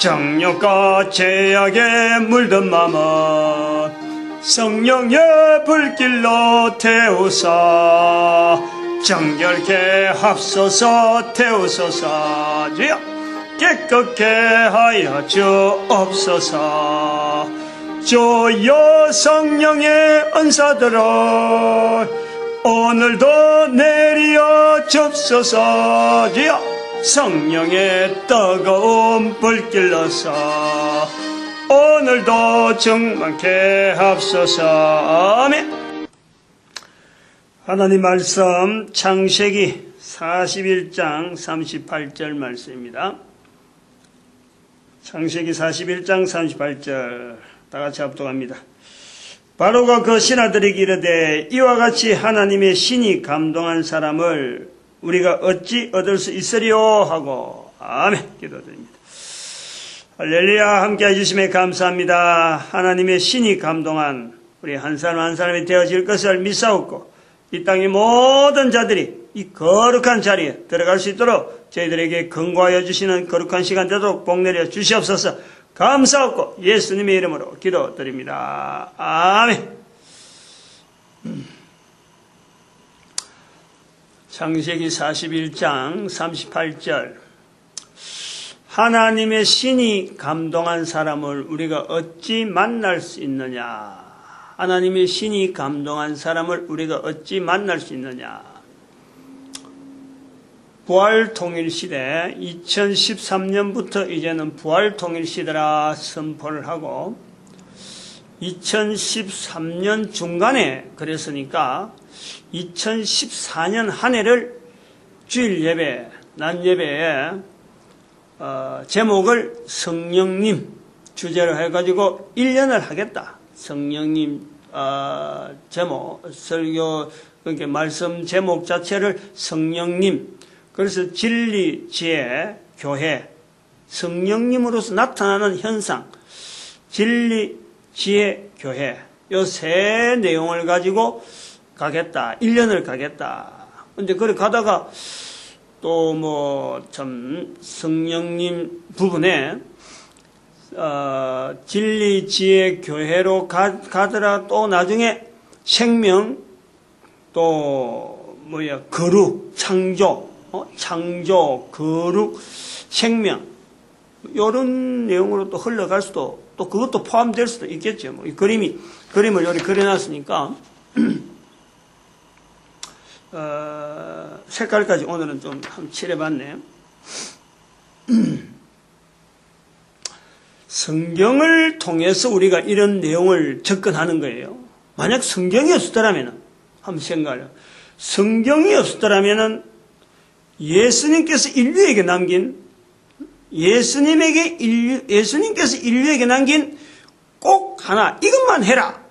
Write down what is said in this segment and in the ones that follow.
정욕과 죄악에 물든 맘은 성령의 불길로 태우사 정결케 합소서 태우소서. 주여 깨끗게 하여 주옵소서. 주여 성령의 은사들을 오늘도 내리어 줍소서. 주여 성령의 뜨거운 불길로서 오늘도 충만케 합소서. 아멘. 하나님 말씀 창세기 41장 38절 말씀입니다. 창세기 41장 38절 다같이 합독합니다. 바로가 그 신하들에게 이르되 이와 같이 하나님의 신이 감동한 사람을 우리가 어찌 얻을 수 있으리요 하고. 아멘. 기도드립니다. 할렐루야. 함께 해주심에 감사합니다. 하나님의 신이 감동한 우리 한 사람 한 사람이 되어질 것을 믿사옵고 이 땅의 모든 자들이 이 거룩한 자리에 들어갈 수 있도록 저희들에게 긍고하여 주시는 거룩한 시간 되도록 복 내려 주시옵소서. 감사하고 예수님의 이름으로 기도드립니다. 아멘. 창세기 41장 38절 하나님의 신이 감동한 사람을 우리가 어찌 만날 수 있느냐. 하나님의 신이 감동한 사람을 우리가 어찌 만날 수 있느냐. 부활통일시대 2013년부터 이제는 부활통일시대라 선포를 하고 2013년 중간에 그랬으니까 2014년 한 해를 주일 예배, 낮 예배에 제목을 성령님 주제로 해가지고 1년을 하겠다. 성령님 제목, 설교, 그러니까 말씀 제목 자체를 성령님, 그래서 진리, 지혜, 교회, 성령님으로서 나타나는 현상, 진리, 지혜, 교회, 요 세 내용을 가지고 가겠다. 1년을 가겠다. 근데 그래 가다가 또 뭐 참 성령님 부분에 진리, 지혜, 교회로 가더라. 또 나중에 생명, 또 거룩, 창조, 거룩, 생명, 이런 내용으로 또 흘러갈 수도, 또 그것도 포함될 수도 있겠죠. 이 그림을 여기 그려놨으니까, 색깔까지 오늘은 좀 한번 칠해봤네요. 성경을 통해서 우리가 이런 내용을 접근하는 거예요. 만약 성경이 없었더라면, 한번 생각해요. 성경이 없었더라면 예수님께서 인류에게 꼭 하나, 이것만 해라.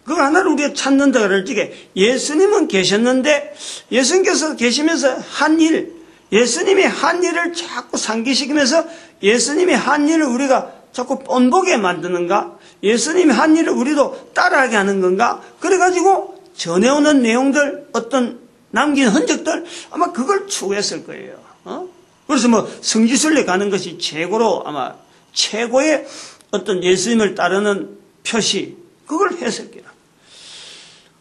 그거 하나를 우리가 찾는다 그럴 적에 예수님은 계셨는데 예수님께서 계시면서 한 일, 예수님의 한 일을 자꾸 상기시키면서 예수님의 한 일을 우리가 자꾸 뻔보게 만드는가? 예수님의 한 일을 우리도 따라하게 하는 건가? 그래가지고 전해오는 내용들, 어떤 남긴 흔적들, 아마 그걸 추구했을 거예요. 그래서 성지순례 가는 것이 최고의 어떤 예수님을 따르는 표시, 그걸 했을 거예요.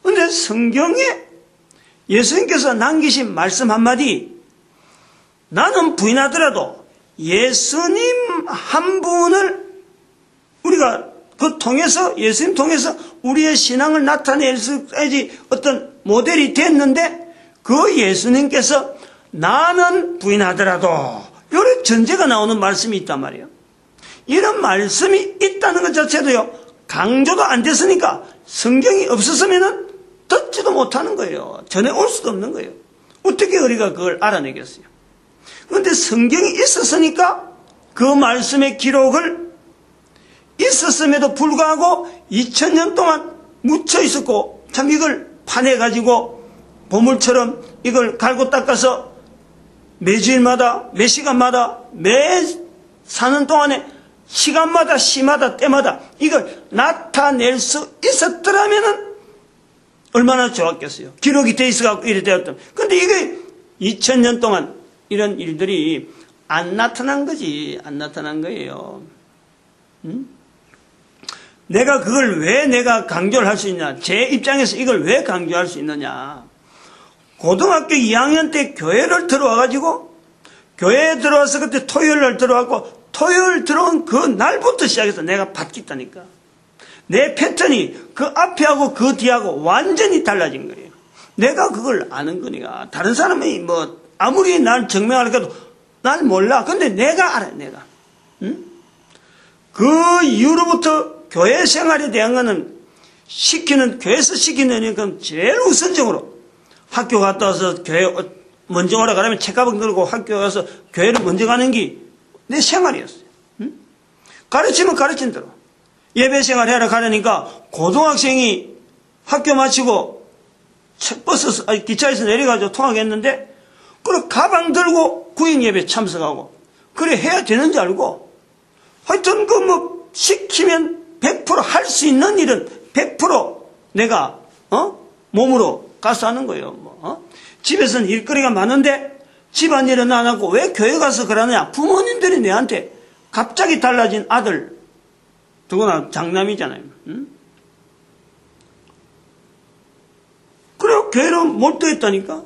근데 성경에 예수님께서 남기신 말씀 한마디, 나는 부인하더라도 예수님 한 분을 우리가 예수님 통해서 우리의 신앙을 나타낼 수 있어야지 어떤 모델이 됐는데, 그 예수님께서 나는 부인하더라도, 이런 전제가 나오는 말씀이 있단 말이에요. 이런 말씀이 있다는 것 자체도요, 강조도 안 됐으니까 성경이 없었으면 듣지도 못하는 거예요. 전해올 수도 없는 거예요. 어떻게 우리가 그걸 알아내겠어요? 그런데 성경이 있었으니까 그 말씀의 기록을 있었음에도 불구하고 2000년 동안 묻혀 있었고, 참 이걸 파내가지고 보물처럼 이걸 갈고 닦아서 매주일마다, 매 시간마다, 매 사는 동안에 시간마다, 시마다, 때마다 이걸 나타낼 수 있었더라면 얼마나 좋았겠어요. 기록이 돼 있어갖고 이래 되었던. 근데 이게 2000년 동안 이런 일들이 안 나타난 거지. 안 나타난 거예요. 응? 내가 그걸 왜 내가 강조를 할 수 있냐? 제 입장에서 이걸 왜 강조할 수 있느냐? 고등학교 2학년 때 교회를 들어와가지고, 교회에 들어와서 그때 토요일날 들어왔고, 토요일 들어온 그 날부터 시작해서 내가 바뀌었다니까. 내 패턴이 그 앞에하고 그 뒤하고 완전히 달라진 거예요. 내가 그걸 아는 거니까. 다른 사람이 뭐, 아무리 날 증명하려고 해도 날 몰라. 근데 내가 알아, 내가. 응? 그 이후로부터 교회 생활에 대한 거는 교회에서 시키는 건 제일 우선적으로 학교 갔다 와서 교회 먼저 오라 그러면 책가방 들고 학교 가서 교회를 먼저 가는 게 내 생활이었어요. 응? 가르치면 가르친 대로. 예배 생활 해라 가려니까 고등학생이 학교 마치고 기차에서 내려가지고 통학했는데 그래 가방 들고 구인 예배 참석하고 그래 해야 되는지 알고 하여튼 그 뭐 시키면 100% 할 수 있는 일은 100% 내가 몸으로 가서 하는 거예요. 집에서는 일거리가 많은데 집안일은 안 하고 왜 교회 가서 그러느냐? 부모님들이 내한테 갑자기 달라진 아들 누구나 장남이잖아요. 응? 그래요. 교회로 몰두했다니까.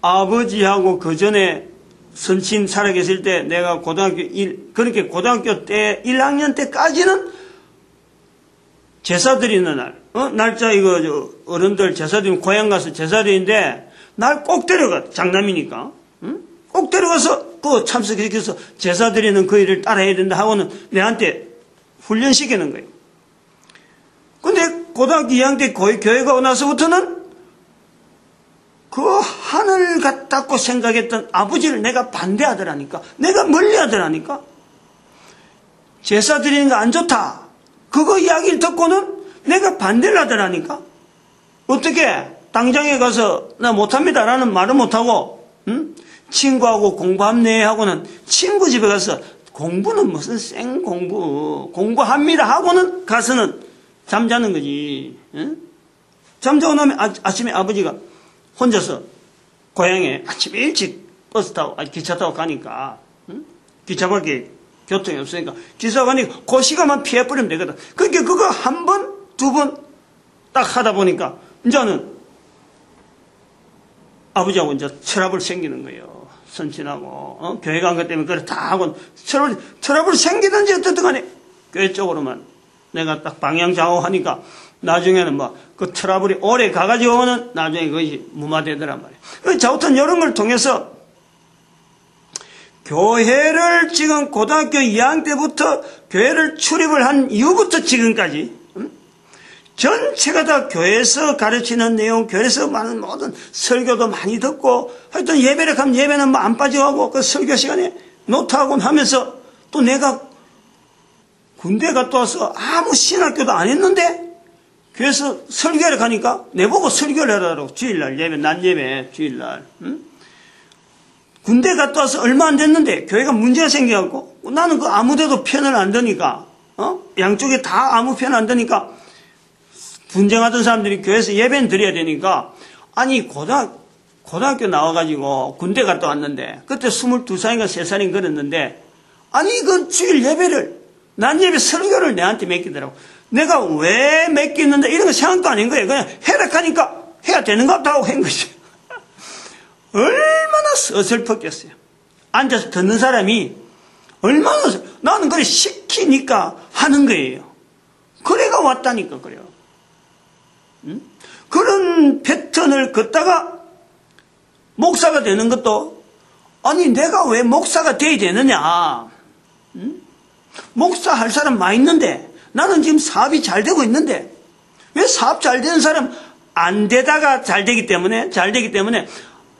아버지하고 그 전에 선친 살아계실 때 내가 그렇게 고등학교 때 1학년 때까지는 제사 드리는 날, 날짜 어른들 제사 드리면 고향 가서 제사 드리는데 날 꼭 데려가, 장남이니까. 응? 꼭 데려가서 그 참석시켜서 제사 드리는 그 일을 따라해야 된다 하고는 내한테 훈련시키는 거예요. 근데 고등학교 2학년 때 교회 가고 나서부터는 그 하늘 같다고 생각했던 아버지를 내가 반대하더라니까. 내가 멀리하더라니까. 제사 드리는 거 안 좋다. 그거 이야기를 듣고는 내가 반대를 하더라니까. 어떻게 당장에 가서 나 못합니다라는 말을 못하고 친구하고 공부합네 하고는 친구 집에 가서 공부는 무슨 생 공부합니다 하고는 가서는 잠자는 거지. 응? 잠자고 나면 아침에 아버지가 혼자서 고향에 아침 일찍 버스 타고 기차 타고 가니까 기차밖에 교통이 없으니까 기차 가니까 그 시간만 피해버리면 되거든. 그러니까 그거 한 번, 두 번 딱 하다 보니까 이제는 아버지하고 이제 트러블 생기는 거예요. 선친하고 교회 간 것 때문에 그래 다 하고 트러블 생기든지 어쨌든 간에 교회 쪽으로만 내가 딱 방향 좌우하니까 나중에는 뭐 그 트러블이 오래 가가지고는 나중에 그것이 무마되더란 말이에요. 자우튼 이런 걸 통해서 교회를 지금 고등학교 2학년 때부터 교회를 출입을 한 이후부터 지금까지 전체가 다 교회에서 가르치는 내용, 교회에서 많은 모든 설교도 많이 듣고 하여튼 예배를 가면 예배는 뭐 안 빠져가고 그 설교 시간에 노트하고 하면서 또 내가 군대 갔다 와서 아무 신학교도 안 했는데 교회에서 설교를 가니까 내보고 설교를 하라고 주일날 예배, 난 예배 주일날 군대 갔다 와서 얼마 안 됐는데 교회가 문제가 생겨갖고 나는 그 아무데도 편을 안 드니까 양쪽에 다 아무 편 안 드니까 분쟁하던 사람들이 교회에서 예배는 드려야 되니까 아니 고등학교 나와가지고 군대 갔다 왔는데 그때 22살인가 3살인가 그랬는데 아니 그 주일 예배를 난 예배 설교를 내한테 맡기더라고. 내가 왜 맡기는데 이런 거 생각도 아닌 거예요. 그냥 해라 하니까 해야 되는 것 같다고 한 거지. 얼마나 어설펐겠어요. 앉아서 듣는 사람이 얼마나 나는 그래 시키니까 하는 거예요. 그래가 왔다니까 그래요. 응? 그런 패턴을 걷다가 목사가 되는 것도 아니 내가 왜 목사가 돼야 되느냐. 응? 목사 할 사람 많이 있는데 나는 지금 사업이 잘 되고 있는데 왜 사업 잘 되는 사람 안 되다가 잘 되기 때문에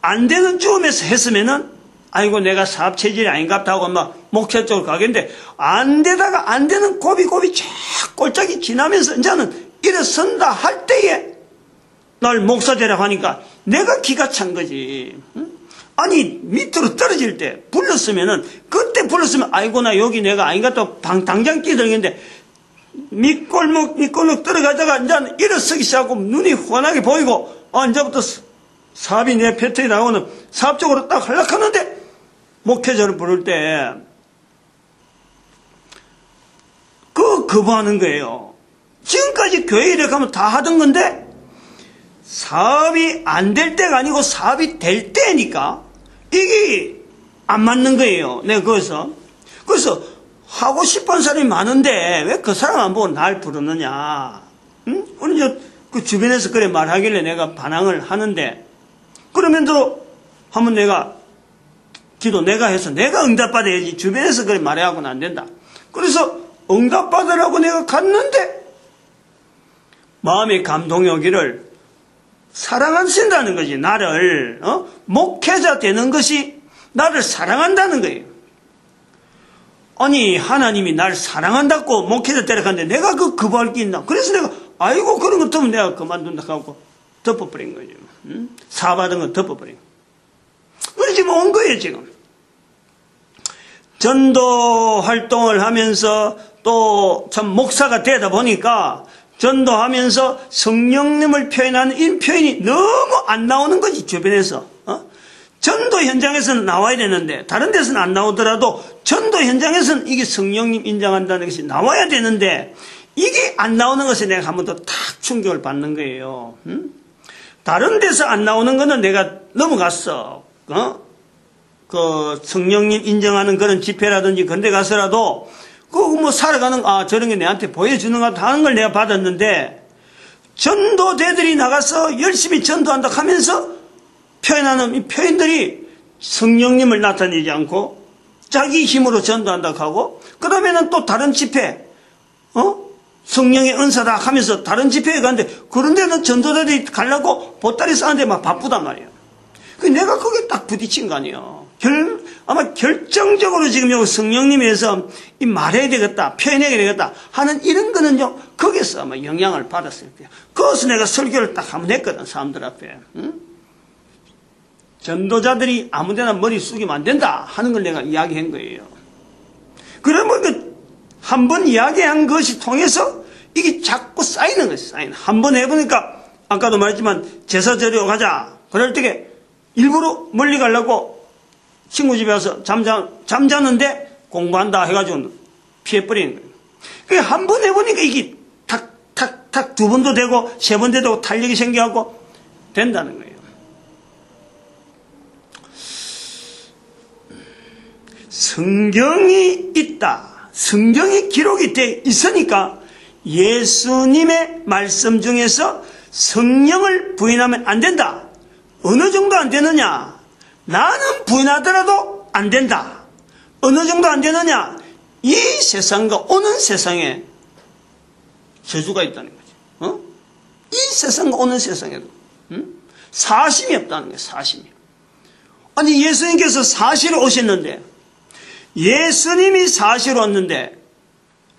안 되는 쯤에서 했으면은 아이고 내가 사업 체질이 아닌갑다 하고 막 목회 쪽으로 가겠는데 안 되다가 안 되는 고비 쫙 골짜기 지나면서 이제는 일어선다 할 때에 날 목사 되라고 하니까 내가 기가 찬 거지. 응? 아니 밑으로 떨어질 때 불렀으면은 그때 불렀으면 아이고 나 여기 내가 아닌갑다 당장 끼들겠는데 밑골목 들어가다가 이제 일어서기 시작하고 눈이 환하게 보이고 이제부터 사업이 내 패턴이 나오는 사업 쪽으로 딱 하려고 하는데 목회자를 부를 때 거부하는 거예요. 지금까지 교회 이렇게 하면 다 하던 건데 사업이 안 될 때가 아니고 사업이 될 때니까 이게 안 맞는 거예요. 내가 그래서 하고 싶은 사람이 많은데 왜 그 사람 안 보고 날 부르느냐. 응? 우리 그 주변에서 그래 말하길래 내가 반항을 하는데 그러면도 한번 내가 기도 내가 해서 내가 응답받아야지 주변에서 그래 말해하고는 안 된다. 그래서 응답받으라고 내가 갔는데 마음의 감동이 오기를 사랑하신다는 거지. 나를 목회자 되는 것이 나를 사랑한다는 거예요. 아니 하나님이 날 사랑한다고 목회자 데려갔는데 내가 거부할 게 있나. 그래서 내가 아이고 그런 것 때문에 내가 그만둔다 하고 덮어버린 거죠. 사받은 거 덮어버린 거. 우리 지금 온 거예요. 지금 전도 활동을 하면서 또 참 목사가 되다 보니까 전도하면서 성령님을 표현하는 이 표현이 너무 안 나오는 거지. 주변에서 전도 현장에서는 나와야 되는데 다른 데서는 안 나오더라도 전도 현장에서는 이게 성령님 인정한다는 것이 나와야 되는데 이게 안 나오는 것에 내가 한 번 더 탁 충격을 받는 거예요. 다른 데서 안 나오는 거는 내가 넘어갔어. 그 성령님 인정하는 그런 집회라든지 그런 데 가서라도 뭐 살아가는 저런 게 내한테 보여주는 것 하는 걸 내가 받았는데 전도대들이 나가서 열심히 전도한다 하면서 표현하는 이 표현들이 성령님을 나타내지 않고 자기 힘으로 전도한다 하고 그러면은 또 다른 집회 성령의 은사다 하면서 다른 집회에 가는데 그런 데는 전도대들이 가려고 보따리 싸는데 막 바쁘단 말이에요. 내가 거기에 딱 부딪힌 거 아니에요. 아마 결정적으로 지금 여기 성령님에서 이 말해야 되겠다, 표현해야 되겠다 하는 이런 거는요, 거기서 아마 영향을 받았을 거예요. 그래서 내가 설교를 딱 한번 했거든, 사람들 앞에. 전도자들이 아무 데나 머리 숙이면 안 된다 하는 걸 내가 이야기한 거예요. 그러면 한 번 이야기한 것이 통해서 이게 자꾸 쌓이는 거예요, 한 번 해보니까 아까도 말했지만 제사 드리러 가자. 그럴 때 일부러 멀리 가려고 친구 집에 와서 잠자는데 공부한다 해가지고 피해버리는 거예요. 그게 한 번 해보니까 이게 탁 두 번도 되고 세 번도 되고 탄력이 생겨갖고 된다는 거예요. 성경이 있다. 성경이 기록이 돼 있으니까 예수님의 말씀 중에서 성령을 부인하면 안 된다. 어느 정도 안 되느냐? 나는 부인하더라도 안 된다. 어느 정도 안 되느냐? 이 세상과 오는 세상에 저주가 있다는 거죠. 이 세상과 오는 세상에도 사심이 없다는 거예요. 사심이. 아니 예수님께서 사시로 오셨는데 예수님이 사시로 왔는데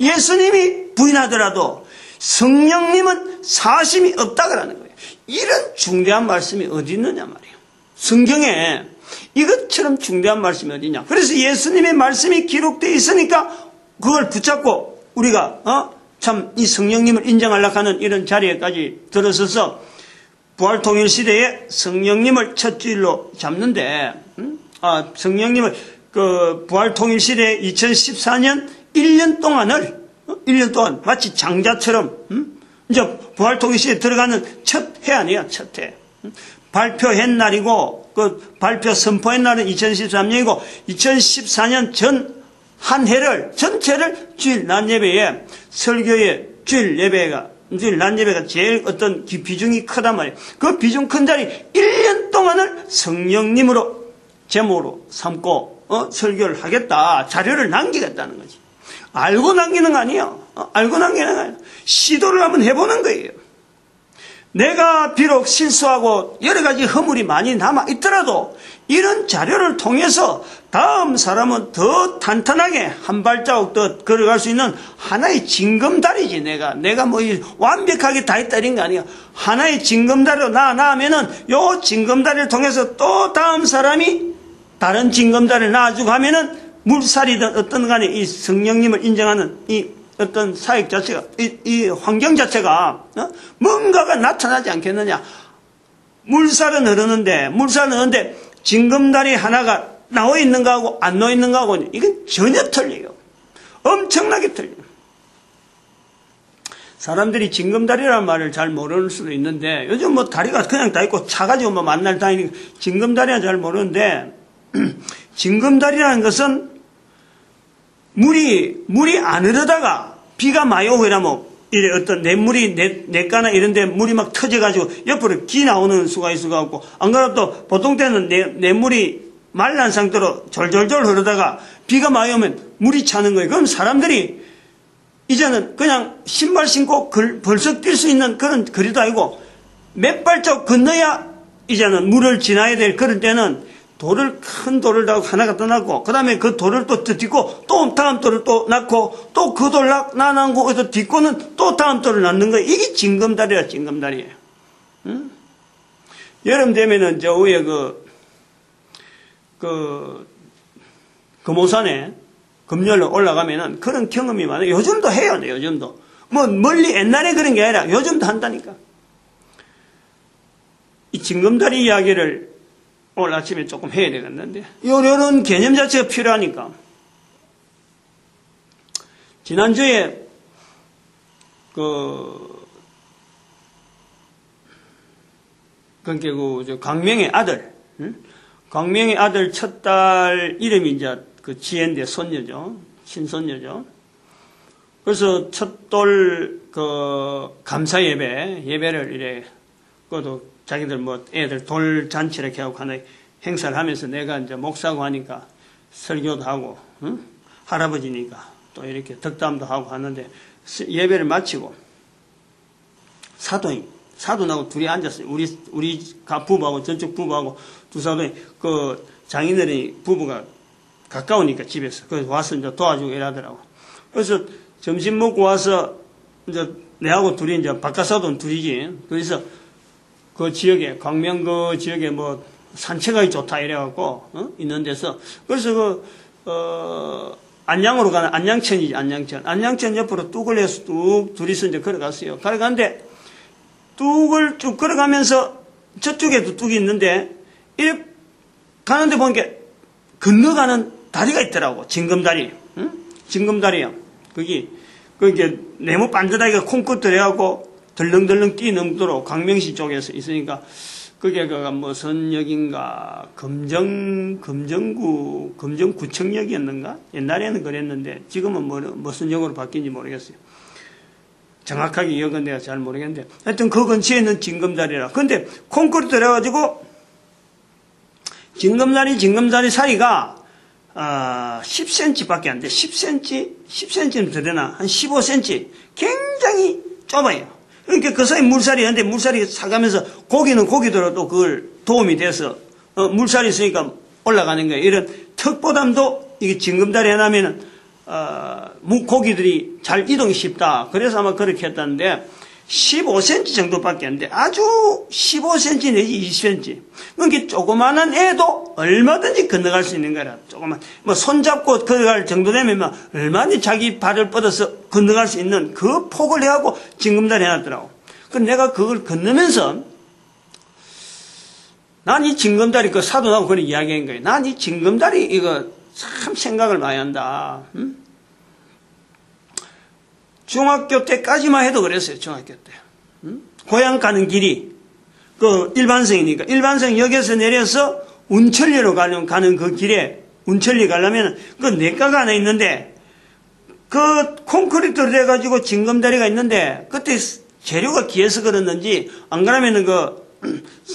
예수님이 부인하더라도 성령님은 사심이 없다 그러는 거예요. 이런 중대한 말씀이 어디 있느냐 말이에요. 성경에 이것처럼 중대한 말씀이 어디냐. 그래서 예수님의 말씀이 기록되어 있으니까 그걸 붙잡고 우리가 참 이 성령님을 인정하려고 하는 이런 자리에까지 들어서서 부활통일시대에 성령님을 첫 주일로 잡는데 성령님을 그 부활통일시대 2014년 1년 동안 마치 장자처럼 이제 부활통일시대에 들어가는 첫 해 아니야. 첫 해. 발표한 날이고 그 발표 선포한 날은 2013년이고 2014년 전 한 해를 전체를 주일 낮 예배에 설교의 주일 낮 예배가 제일 어떤 비중이 크단 말이에요. 그 비중 큰 자리 1년 동안을 성령님으로 제목으로 삼고 설교를 하겠다. 자료를 남기겠다는 거지. 알고 남기는 거 아니에요. 알고 남기는 거 아니에요. 시도를 한번 해보는 거예요. 내가 비록 실수하고 여러 가지 허물이 많이 남아 있더라도 이런 자료를 통해서 다음 사람은 더 탄탄하게 한 발자국 더 걸어갈 수 있는 하나의 징검다리지. 내가 뭐 완벽하게 다 했다 이런 거 아니야. 하나의 징검다리로 나아가면은 요 징검다리를 통해서 또 다음 사람이 다른 징검다리를 나아주고 하면은 물살이든 어떤 간에 이 성령님을 인정하는 이 어떤 사역 자체가, 이 환경 자체가, 뭔가가 나타나지 않겠느냐. 물살은 흐르는데, 징검다리 하나가 나와 있는 거하고 안 나와 있는 거하고 이건 전혀 틀려요. 엄청나게 틀려요. 사람들이 징검다리라는 말을 잘 모르는 수도 있는데 요즘 뭐 다리가 그냥 다 있고 차 가지고 뭐 만날 다니니까 징검다리는 잘 모르는데 징검다리라는 것은 물이 안 흐르다가 비가 많이 오고 이러면 이래 어떤 냇물이 냇가나 이런 데 물이 막 터져가지고 옆으로 기 나오는 수가 있을 것 같고 안 그러면 또 보통 때는 냇물이 말란 상태로 졸졸졸 흐르다가 비가 많이 오면 물이 차는 거예요. 그럼 사람들이 이제는 그냥 신발 신고 벌썩 뛸 수 있는 그런 거리도 아니고 몇 발짝 건너야 이제는 물을 지나야 될 그런 때는 큰 돌을 하나가 떠났고 그 다음에 그 돌을 또 딛고 또 다음 돌을 또 낳고 또 그 돌 낳고 그래서 딛고는 또 다음 돌을 낳는 거예요. 이게 징검다리야 징검다리예요. 응? 여름 되면은 저 위에 금오산에 금열로 올라가면은 그런 경험이 많아요. 요즘도 해요, 요즘도. 뭐, 멀리 옛날에 그런 게 아니라 요즘도 한다니까. 이 징검다리 이야기를 오늘 아침에 조금 해야 되겠는데, 요런 개념 자체가 필요하니까. 지난주에, 광명의 아들, 응? 광명의 아들 첫 딸 이름이 이제 지혜인데 손녀죠. 친손녀죠. 그래서 첫돌 감사 예배를 이래, 그것도 자기들 뭐 애들 돌 잔치를 이렇게 하고 하는 행사를 하면서 내가 이제 목사고 하니까 설교도 하고, 응? 할아버지니까 또 이렇게 덕담도 하고 하는데 예배를 마치고 사돈하고 둘이 앉았어요. 우리 부부하고 저쪽 부부하고 두 사돈이 장인어른이 부부가 가까우니까 집에서 그래서 와서 이제 도와주고 일하더라고. 그래서 점심 먹고 와서 이제 내하고 둘이 이제 바깥사돈 둘이지. 그래서 그 지역에 광명 그 지역에 뭐 산책하기 좋다 이래갖고 있는 데서 그래서 안양으로 가는 안양천이지 안양천 옆으로 뚝을 해서 뚝 둘이서 이제 걸어갔어요. 걸어가는데 뚝을 쭉 걸어가면서 저쪽에도 뚝이 있는데 이렇게 가는데 보니까 건너가는 다리가 있더라고. 징검다리. 응? 징검다리야. 그게 네모 반듯하게 콩끝 들어가고 덜렁덜렁 뛰넘도록 광명시 쪽에서 있으니까 그게 무슨 역인가 금정구청역이었는가? 옛날에는 그랬는데 지금은 무슨 역으로 바뀐지 모르겠어요. 정확하게 역은 내가 잘 모르겠는데 하여튼 그 근처에 있는 징검다리라. 근데 콩크리트 들어가지고 징검다리 사이가 10cm 밖에 안 돼. 10cm는 더 되나? 한 15cm. 굉장히 좁아요. 그러니까 그 사이 물살이 있는데 물살이 사가면서 고기는 고기대로 또 그걸 도움이 돼서 물살이 있으니까 올라가는 거예요. 이런 턱보담도 이게 징검다리 해놓으면은 고기들이 잘 이동이 쉽다. 그래서 아마 그렇게 했다는데 15cm 정도밖에 안 돼. 아주 15cm 내지 20cm. 그러니까 조그마한 애도 얼마든지 건너갈 수 있는 거라. 조그만 뭐 손잡고 걸어갈 정도 되면 막 얼마든지 자기 발을 뻗어서 건너갈 수 있는 그 폭을 해갖고 징검다리 해놨더라고. 그럼 내가 그걸 건너면서 난 이 징검다리 그 사돈하고 그런 이야기한 거예요. 난 이 징검다리 이거 참 생각을 많이 한다. 응? 중학교 때까지만 해도 그랬어요. 중학교 때. 응? 고향 가는 길이 그 일반성이니까 일반성역에서 내려서 운천리로 가는 그 길에 운천리 가려면 그 냇가가 하나 있는데 그 콘크리트로 돼가지고 징검다리가 있는데 그때 재료가 귀해서 그랬는지 안 그러면은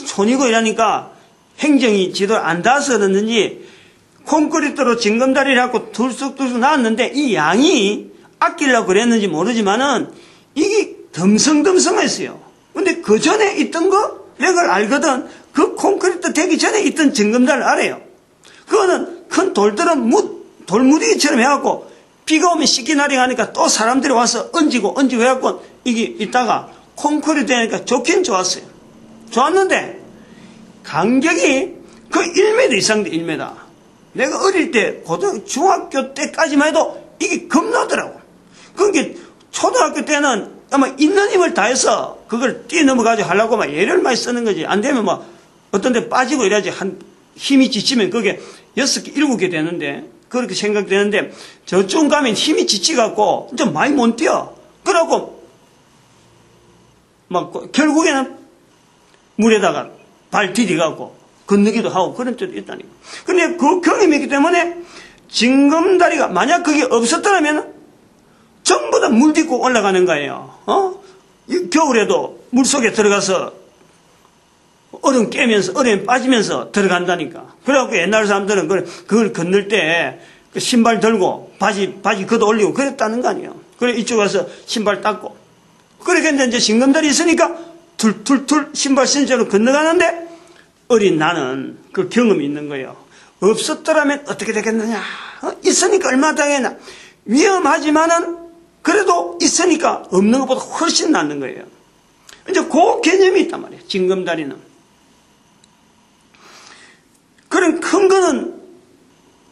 촌이고 이러니까 행정이 지도를 안 닿아서 그랬는지 콘크리트로 징검다리를 갖고 둘쑥둘쑥 나왔는데 이 양이 아끼려고 그랬는지 모르지만은 이게 덤성덤성했어요. 근데 그 전에 있던 거 내가 알거든. 그 콘크리트 되기 전에 있던 징검다리를 알아요. 그거는 큰 돌들은 돌무더기처럼 해갖고 비가 오면 씻기나리 하니까 또 사람들이 와서 얹고 해갖고 이게 있다가 콘크리트 되니까 좋긴 좋았어요. 좋았는데 간격이 거의 1m 이상 돼. 1m. 내가 어릴 때 중학교 때까지만 해도 이게 겁나더라고. 그러니까 초등학교 때는 아마 있는 힘을 다해서 그걸 뛰어넘어가지고 하려고 막 예를 많이 쓰는 거지. 안 되면 막 어떤 데 빠지고 이래야지 힘이 지치면 그게 6개, 7개 되는데, 그렇게 생각되는데, 저쪽 가면 힘이 지치갖고, 좀 많이 못 뛰어. 그러고, 결국에는 물에다가 발 디디갖고, 건너기도 하고, 그런 때도 있다니까. 근데 그 경험이 있기 때문에, 징검다리가, 만약 그게 없었더라면, 전부 다 물 딛고 올라가는 거예요. 겨울에도 물 속에 들어가서, 얼음 깨면서, 얼음에 빠지면서 들어간다니까. 그래갖고 옛날 사람들은 그걸 건널 때 그 신발 들고 바지 걷어 올리고 그랬다는 거 아니에요. 그래 이쪽 와서 신발 닦고. 그렇게 이제 징검다리 있으니까 툴툴툴 신발 신은 채로 건너가는데 어린 나는 그 경험이 있는 거예요. 없었더라면 어떻게 되겠느냐. 있으니까 얼마나 당했나. 위험하지만은 그래도 있으니까 없는 것보다 훨씬 낫는 거예요. 이제 그 개념이 있단 말이에요. 징검다리는. 그런 큰 거는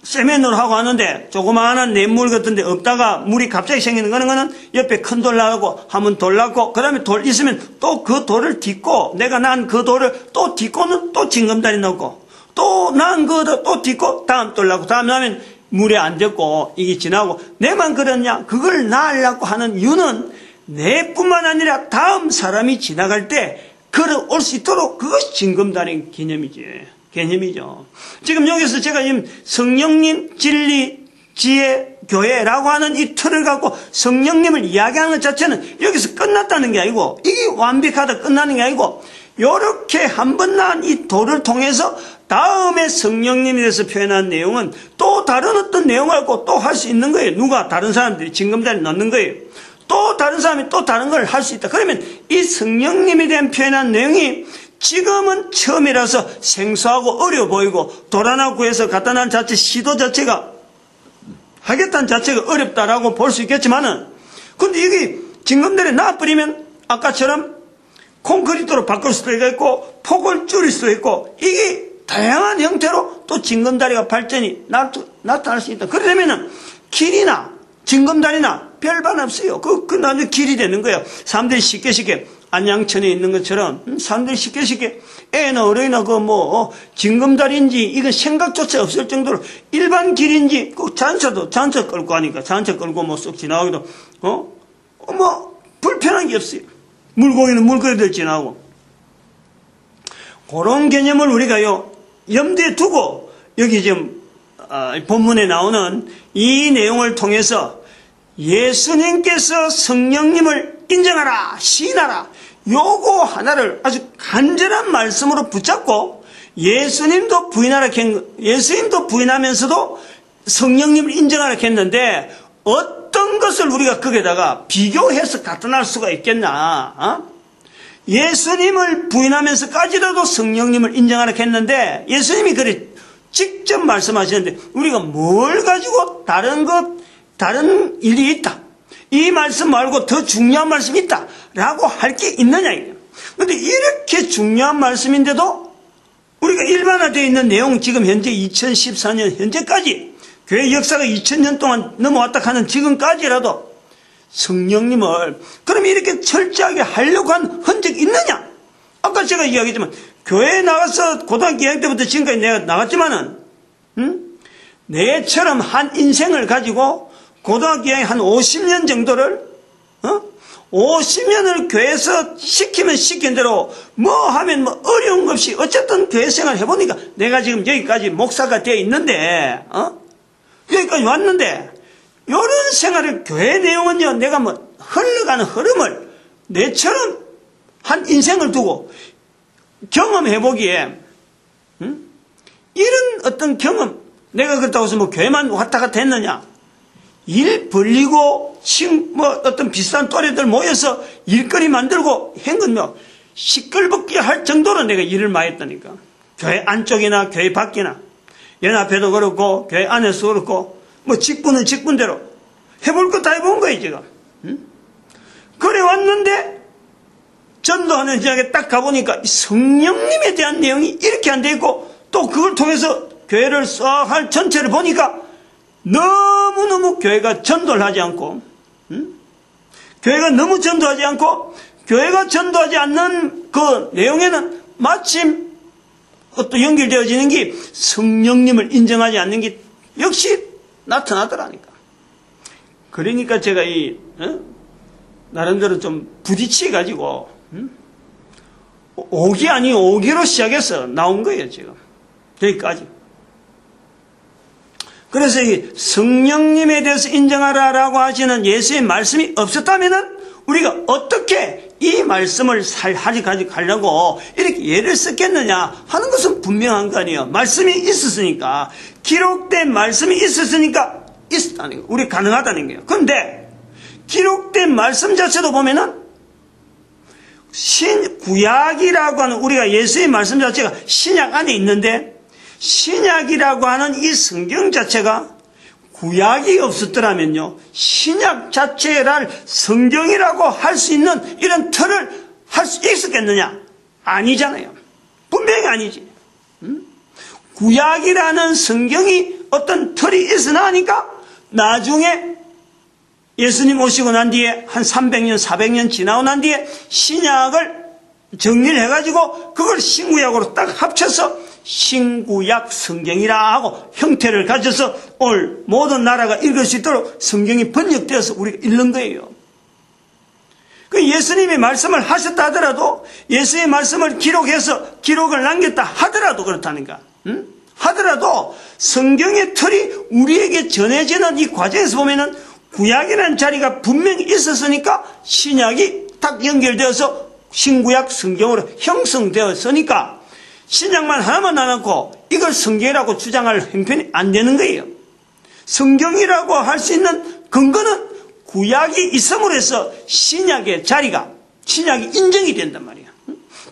세면으로 하고 하는데 조그마한 냇물 같은 데 없다가 물이 갑자기 생기는 거는 옆에 큰 돌 나가고 한번 돌 나고 그 다음에 돌 있으면 또 그 돌을 딛고 내가 난 그 돌을 또 딛고는 또 징검다리 넣고 또 난 그 또 딛고 다음 돌 나고 다음 나면 물에 안 젖고 이게 지나고 내만 그랬냐 그걸 나으려고 하는 이유는 내뿐만 아니라 다음 사람이 지나갈 때 걸어올 수 있도록 그것이 징검다리 개념이죠. 지금 여기서 제가 성령님 진리 지혜 교회라고 하는 이 틀을 갖고 성령님을 이야기하는 것 자체는 여기서 끝났다는 게 아니고 이게 완벽하다 끝나는 게 아니고 이렇게 한 번 난 이 도를 통해서 다음에 성령님에 대해서 표현한 내용은 또 다른 어떤 내용을 갖고 또 할 수 있는 거예요. 누가 다른 사람들이 징검다리 넣는 거예요. 또 다른 사람이 또 다른 걸 할 수 있다. 그러면 이 성령님에 대한 표현한 내용이 지금은 처음이라서 생소하고 어려워 보이고 돌 하나 구해서 갖다 난 자체 시도 자체가 하겠다는 자체가 어렵다라고 볼 수 있겠지만은 근데 이게 징검다리에 놔버리면 아까처럼 콘크리트로 바꿀 수도 있고 폭을 줄일 수도 있고 이게 다양한 형태로 또 징검다리가 발전이 나타날 수 있다. 그러려면은 길이나 징검다리나 별반 없어요. 그 나중에 길이 되는 거예요. 사람들이 쉽게 안양천에 있는 것처럼 사람들이 쉽게 애나 어른이나 징검다리인지 이건 생각조차 없을 정도로 일반 길인지 자전차 끌고 가니까 자전차 끌고 쏙 지나가기도 불편한 게 없어요. 물고기는 물거리들 지나고 그런 개념을 우리가요 염두에 두고 여기 지금 본문에 나오는 이 내용을 통해서 예수님께서 성령님을 인정하라, 시인하라, 요거 하나를 아주 간절한 말씀으로 붙잡고 예수님도 부인하면서도 성령님을 인정하라 했는데 어떤 것을 우리가 거기에다가 비교해서 갖다 놔 수가 있겠나? 예수님을 부인하면서까지라도 성령님을 인정하라 했는데 예수님이 그래 직접 말씀하시는데 우리가 뭘 가지고 다른 일이 있다. 이 말씀 말고 더 중요한 말씀이 있다. 라고 할 게 있느냐. 그런데 이렇게 중요한 말씀인데도 우리가 일반화되어 있는 내용 지금 현재 2014년 현재까지 교회 역사가 2000년 동안 넘어왔다 하는 지금까지라도 성령님을 그럼 이렇게 철저하게 하려고 한 흔적이 있느냐. 아까 제가 이야기했지만 교회에 나가서 고등학교 2학년 때부터 지금까지 내가 나갔지만은 내처럼 한 인생을 가지고 고등학교 2학년 한 50년 정도를 50년을 교회에서 시키면 시킨 대로 하면 어려운 것 없이 어쨌든 교회 생활 해보니까 내가 지금 여기까지 목사가 되어 있는데 여기까지 왔는데 이런 생활을 교회 내용은요 내가 흘러가는 흐름을 내처럼 한 인생을 두고 경험해보기에 이런 어떤 경험 내가 그렇다고 해서 교회만 왔다 갔다 했느냐 일 벌리고 어떤 비싼 또래들 모여서 일거리 만들고 한 건 시끌벅게 할 정도로 내가 일을 많이 했다니까. 교회 안쪽이나 교회 밖이나 연합회도 그렇고 교회 안에서 그렇고 직분은 직분대로 해볼 거 다 해본 거예요 지금. 그래 왔는데 전도하는 지역에 딱 가보니까 성령님에 대한 내용이 이렇게 안 돼 있고 또 그걸 통해서 교회를 싹 할 전체를 보니까 너무너무 교회가 전도를 하지 않고 교회가 너무 전도하지 않고 교회가 전도하지 않는 그 내용에는 마침 것도 연결되어지는 게 성령님을 인정하지 않는 게 역시 나타나더라니까. 그러니까 제가 나름대로 좀 부딪혀가지고, 오기 아니고 오기로 시작해서 나온 거예요, 지금. 여기까지. 그래서 이 성령님에 대해서 인정하라라고 하시는 예수의 말씀이 없었다면은 우리가 어떻게 이 말씀을 가지고 이렇게 예를 썼겠느냐 하는 것은 분명한 거 아니에요. 말씀이 있었으니까, 기록된 말씀이 있었으니까 있었다는 거예요. 우리 가능하다는 거예요. 그런데 기록된 말씀 자체도 보면은 구약이라고 하는 우리가 예수의 말씀 자체가 신약 안에 있는데, 신약이라고 하는 이 성경 자체가 구약이 없었더라면요, 신약 자체를 성경이라고 할 수 있는 이런 틀을 할 수 있었겠느냐? 아니잖아요. 분명히 아니지. 구약이라는 성경이 어떤 틀이 있으나 하니까 나중에 예수님 오시고 난 뒤에 한 300년, 400년 지나고 난 뒤에 신약을 정리를 해가지고 그걸 신구약으로 딱 합쳐서 신구약 성경이라 하고 형태를 가져서 오늘 모든 나라가 읽을 수 있도록 성경이 번역되어서 우리가 읽는 거예요. 그 예수님이 말씀을 하셨다 하더라도, 예수의 말씀을 기록해서 기록을 남겼다 하더라도 그렇다니까. 하더라도 성경의 틀이 우리에게 전해지는 이 과정에서 보면은 구약이라는 자리가 분명히 있었으니까 신약이 딱 연결되어서 신구약 성경으로 형성되었으니까 신약만 하나만 남았고 이걸 성경이라고 주장할 형편이 안 되는 거예요. 성경이라고 할 수 있는 근거는 구약이 있음으로 해서 신약의 자리가, 신약이 인정이 된단 말이야.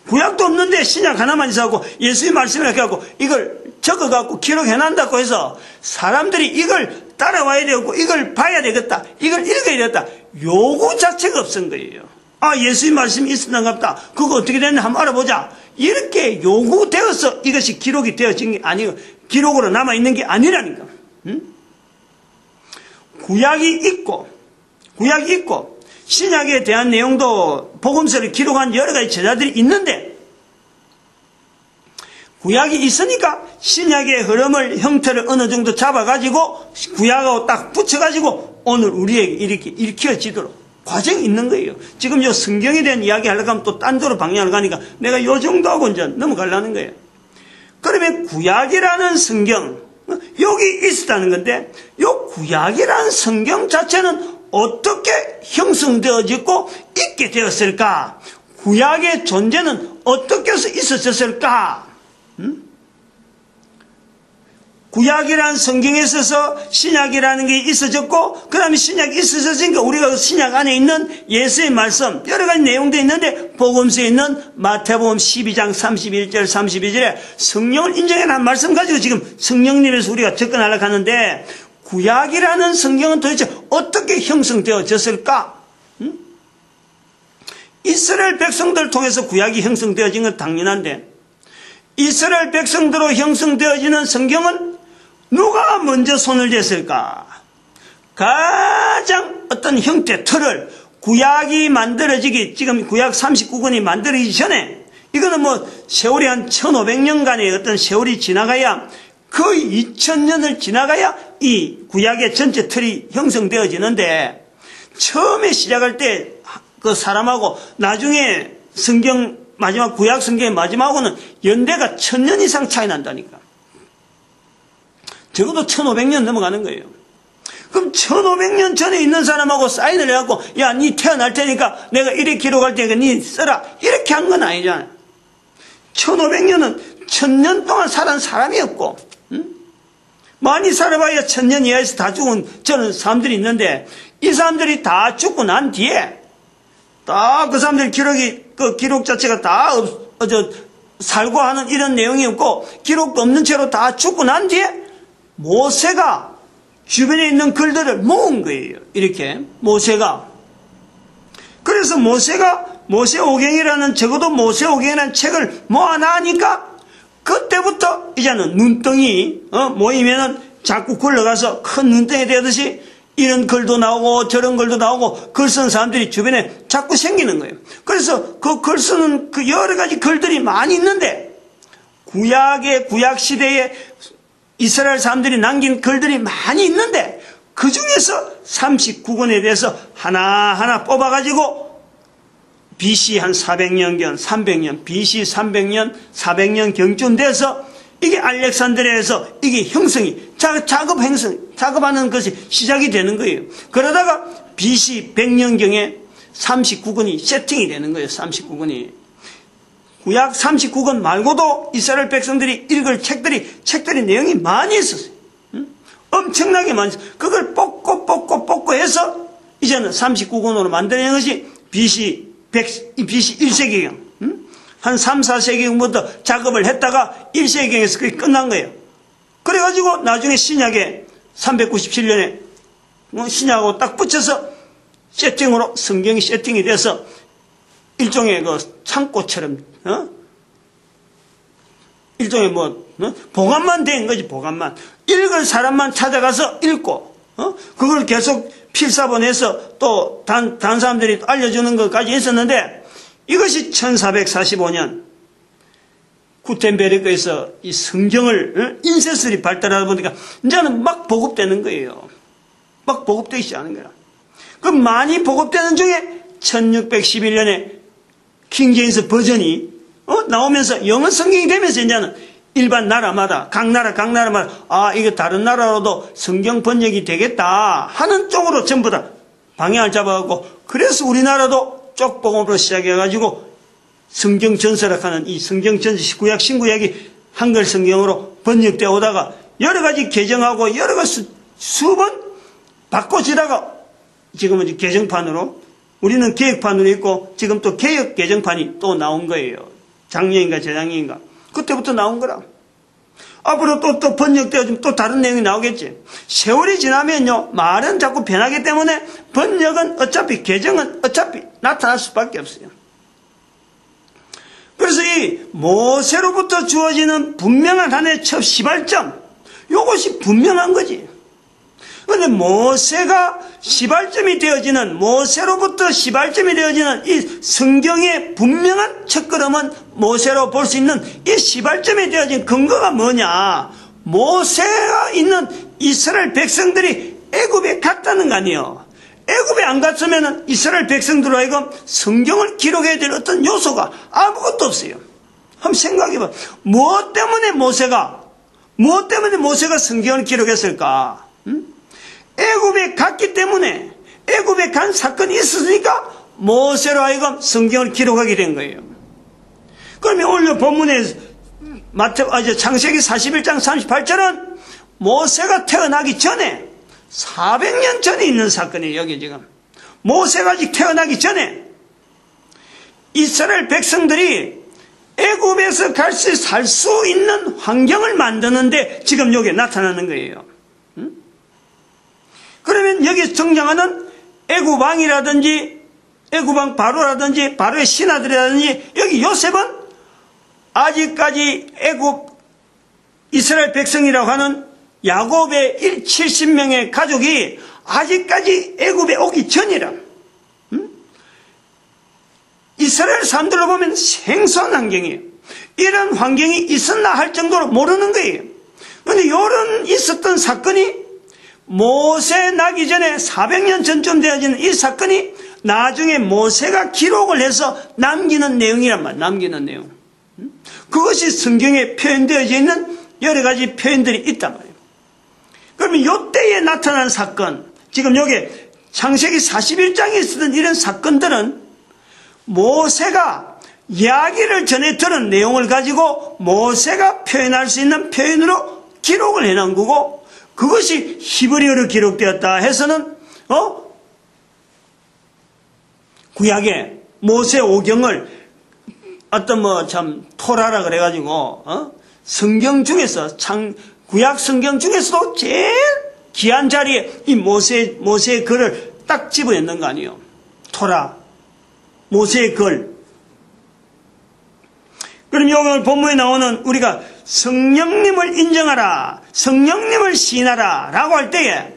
구약도 없는데 신약 하나만 있어갖고 예수의 말씀을 이렇게 하고 이걸 적어갖고 기록해놨다고 해서 사람들이 이걸 따라와야 되고 이걸 봐야 되겠다, 이걸 읽어야 되겠다, 요구 자체가 없은 거예요. 아, 예수의 말씀이 있었는갑다, 그거 어떻게 됐나 한번 알아보자, 이렇게 요구되어서 이것이 기록이 되어진 게 아니고 기록으로 남아있는 게 아니라니까. 구약이 있고 신약에 대한 내용도 복음서를 기록한 여러 가지 제자들이 있는데, 구약이 있으니까 신약의 흐름을, 형태를 어느 정도 잡아가지고 구약하고 딱 붙여가지고 오늘 우리에게 이렇게 읽혀지도록 과정이 있는 거예요. 지금 요 성경에 대한 이야기 하려고 하면 또 딴 데로 방향을 가니까 내가 요 정도 하고 이제 넘어가려는 거예요. 그러면 구약이라는 성경, 여기 있었다는 건데, 요 구약이라는 성경 자체는 어떻게 형성되어지고 있게 되었을까? 구약의 존재는 어떻게 해서 있었을까? 구약이라는 성경에 있어서 신약이라는 게 있어졌고, 그 다음에 신약이 있어졌으니까 우리가 신약 안에 있는 예수의 말씀, 여러 가지 내용도 있는데, 복음서에 있는 마태복음 12장 31절 32절에 성령을 인정해라는 말씀 가지고 지금 성령님에서 우리가 접근하려고 하는데, 구약이라는 성경은 도대체 어떻게 형성되어졌을까? 이스라엘 백성들을 통해서 구약이 형성되어진 건 당연한데, 이스라엘 백성들로 형성되어지는 성경은 누가 먼저 손을 댔을까? 가장 어떤 형태, 틀을, 구약이 만들어지기, 지금 구약 39권이 만들어지기 전에, 이거는 뭐 세월이 한 1500년간의 어떤 세월이 지나가야, 거의 2000년을 지나가야 이 구약의 전체 틀이 형성되어지는데, 처음에 시작할 때 그 사람하고 나중에 성경 마지막, 구약 성경의 마지막하고는 연대가 1000년 이상 차이 난다니까. 적어도 1500년 넘어가는 거예요. 그럼 1500년 전에 있는 사람하고 사인을 해갖고, 야, 니 태어날 테니까 내가 이렇게 기록할 테니까 니 써라, 이렇게 한 건 아니잖아요. 1500년은 1000년 동안 살은 사람이었고, 많이 살아봐야 1000년 이하에서 다 죽은 저는 사람들이 있는데, 이 사람들이 다 죽고 난 뒤에 딱 그 사람들 그 기록 자체가 다 살고 하는 이런 내용이 없고 기록도 없는 채로 다 죽고 난 뒤에 모세가 주변에 있는 글들을 모은 거예요. 이렇게 모세가. 그래서 모세가 모세오경이라는, 적어도 모세오경이라는 책을 모아놔니까 그때부터 이제는 눈덩이 모이면은 자꾸 굴러가서 큰 눈덩이 되듯이 이런 글도 나오고 저런 글도 나오고 글 쓰는 사람들이 주변에 자꾸 생기는 거예요. 그래서 그 글 쓰는 그 여러 가지 글들이 많이 있는데, 구약 시대에 이스라엘 사람들이 남긴 글들이 많이 있는데 그 중에서 39권에 대해서 하나하나 뽑아가지고 BC 한 400년경, 300년, BC 300년, 400년 경쯤 돼서 이게 알렉산드리아에서 이게 형성이, 작업하는 것이 시작이 되는 거예요. 그러다가 BC 100년경에 39권이 세팅이 되는 거예요. 39권이. 구약 39권 말고도 이스라엘 백성들이 읽을 책들이 내용이 많이 있었어요. 엄청나게 많이 있었어요. 그걸 뽑고 해서 이제는 39권으로 만드는 것이 BC 1세기경. 한 3, 4세기경부터 작업을 했다가 1세기경에서 그게 끝난 거예요. 그래가지고 나중에 신약에 397년에 신약하고 딱 붙여서 세팅으로 성경이 세팅이 돼서 일종의 그 창고처럼, 일종의 보관만 된 거지, 보관만. 읽을 사람만 찾아가서 읽고, 그걸 계속 필사본해서 또 다른 사람들이 알려주는 것까지 있었는데, 이것이 1445년 구텐베르크에서 이 성경을 인쇄술이 발달하다 보니까 이제는 막 보급되는 거예요. 막 보급되기 시작하는 거야. 그 많이 보급되는 중에 1611년에 킹제임스 버전이 나오면서 영어 성경이 되면서 이제는 일반 나라마다 각 나라마다 이거 다른 나라로도 성경 번역이 되겠다 하는 쪽으로 전부 다 방향을 잡아갖고 그래서 우리나라도 쪽복음으로 시작해가지고 성경 전서락하는 이 성경 전서 구약 신구약이 한글 성경으로 번역되어 오다가 여러 가지 개정하고 여러 가지 수번 바꿔지다가 지금은 이제 개정판으로 우리는 개혁판으로 있고 지금 또 개혁 개정판이 또 나온 거예요. 작년인가 재작년인가 그때부터 나온 거라. 앞으로 또 번역되어지면 또 다른 내용이 나오겠지. 세월이 지나면요 말은 자꾸 변하기 때문에 번역은 어차피 개정은 어차피 나타날 수밖에 없어요. 그래서 이 모세로부터 주어지는 분명한 하나의 첫 시발점 이것이 분명한 거지. 그런데 모세가 시발점이 되어지는 모세로부터 시발점이 되어지는 이 성경의 분명한 첫걸음은 모세로 볼 수 있는 이 시발점이 되어진 근거가 뭐냐. 모세가 있는 이스라엘 백성들이 애굽에 갔다는 거 아니에요. 애굽에 안 갔으면 이스라엘 백성들로 하여금 성경을 기록해야 될 어떤 요소가 아무것도 없어요. 한번 생각해봐. 무엇 때문에 모세가 성경을 기록했을까? 애굽에 갔기 때문에 애굽에 간 사건이 있었으니까 모세로 하여금 성경을 기록하게 된 거예요. 그러면 오늘 본문에 창세기 41장 38절은 모세가 태어나기 전에 400년 전에 있는 사건이에요. 여기 지금 모세가 아직 태어나기 전에 이스라엘 백성들이 애굽에서 같이 살 수 있는 환경을 만드는데 지금 여기에 나타나는 거예요. 그러면 여기 등장하는 애굽 왕이라든지 애굽 왕 바로라든지 바로의 신하들이라든지 여기 요셉은 아직까지 애굽 이스라엘 백성이라고 하는 야곱의 70명의 가족이 아직까지 애굽에 오기 전이라. 이스라엘 사람들로 보면 생소한 환경이에요. 이런 환경이 있었나 할 정도로 모르는 거예요. 그런데 이런 있었던 사건이 모세 나기 전에 400년 전쯤 되어지는 이 사건이 나중에 모세가 기록을 해서 남기는 내용이란 말이에요. 남기는 내용. 그것이 성경에 표현되어져 있는 여러 가지 표현들이 있단 말이에요. 그러면 이때에 나타난 사건, 지금 여기 창세기 41장에 있었던 이런 사건들은 모세가 이야기를 전해 들은 내용을 가지고 모세가 표현할 수 있는 표현으로 기록을 해놓은 거고 그것이 히브리어로 기록되었다 해서는 구약에 모세 오경을 어떤 토라라 그래가지고 성경 중에서 구약 성경 중에서도 제일 귀한 자리에 이 모세의 글을 딱 집어넣는 거 아니에요. 토라 모세의 글. 그럼 여기 본문에 나오는 우리가 성령님을 인정하라, 성령님을 신하라 라고 할 때에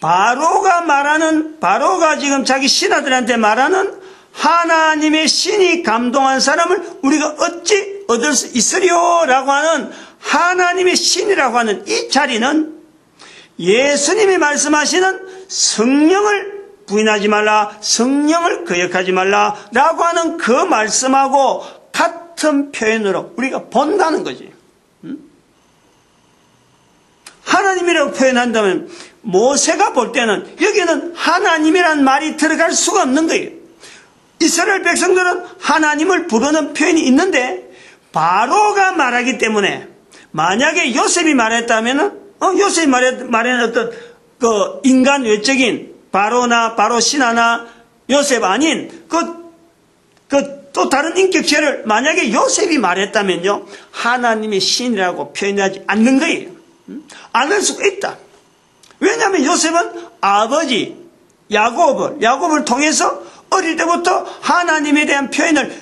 바로가 지금 자기 신하들한테 말하는 하나님의 신이 감동한 사람을 우리가 어찌 얻을 수 있으리요? 라고 하는 하나님의 신이라고 하는 이 자리는 예수님이 말씀하시는 성령을 부인하지 말라, 성령을 거역하지 말라 라고 하는 그 말씀하고 같은 표현으로 우리가 본다는 거지. 하나님이라고 표현한다면 모세가 볼 때는 여기는 하나님이라는 말이 들어갈 수가 없는 거예요. 이스라엘 백성들은 하나님을 부르는 표현이 있는데 바로가 말하기 때문에 만약에 요셉이 말했다면 요셉이 말하는 어떤 그 인간 외적인 바로나 바로 신하나 요셉 아닌 또 다른 인격체를 만약에 요셉이 말했다면요 하나님의 신이라고 표현하지 않는 거예요. 안 할 수가 있다. 왜냐하면 요셉은 아버지 야곱을 통해서 어릴 때부터 하나님에 대한 표현을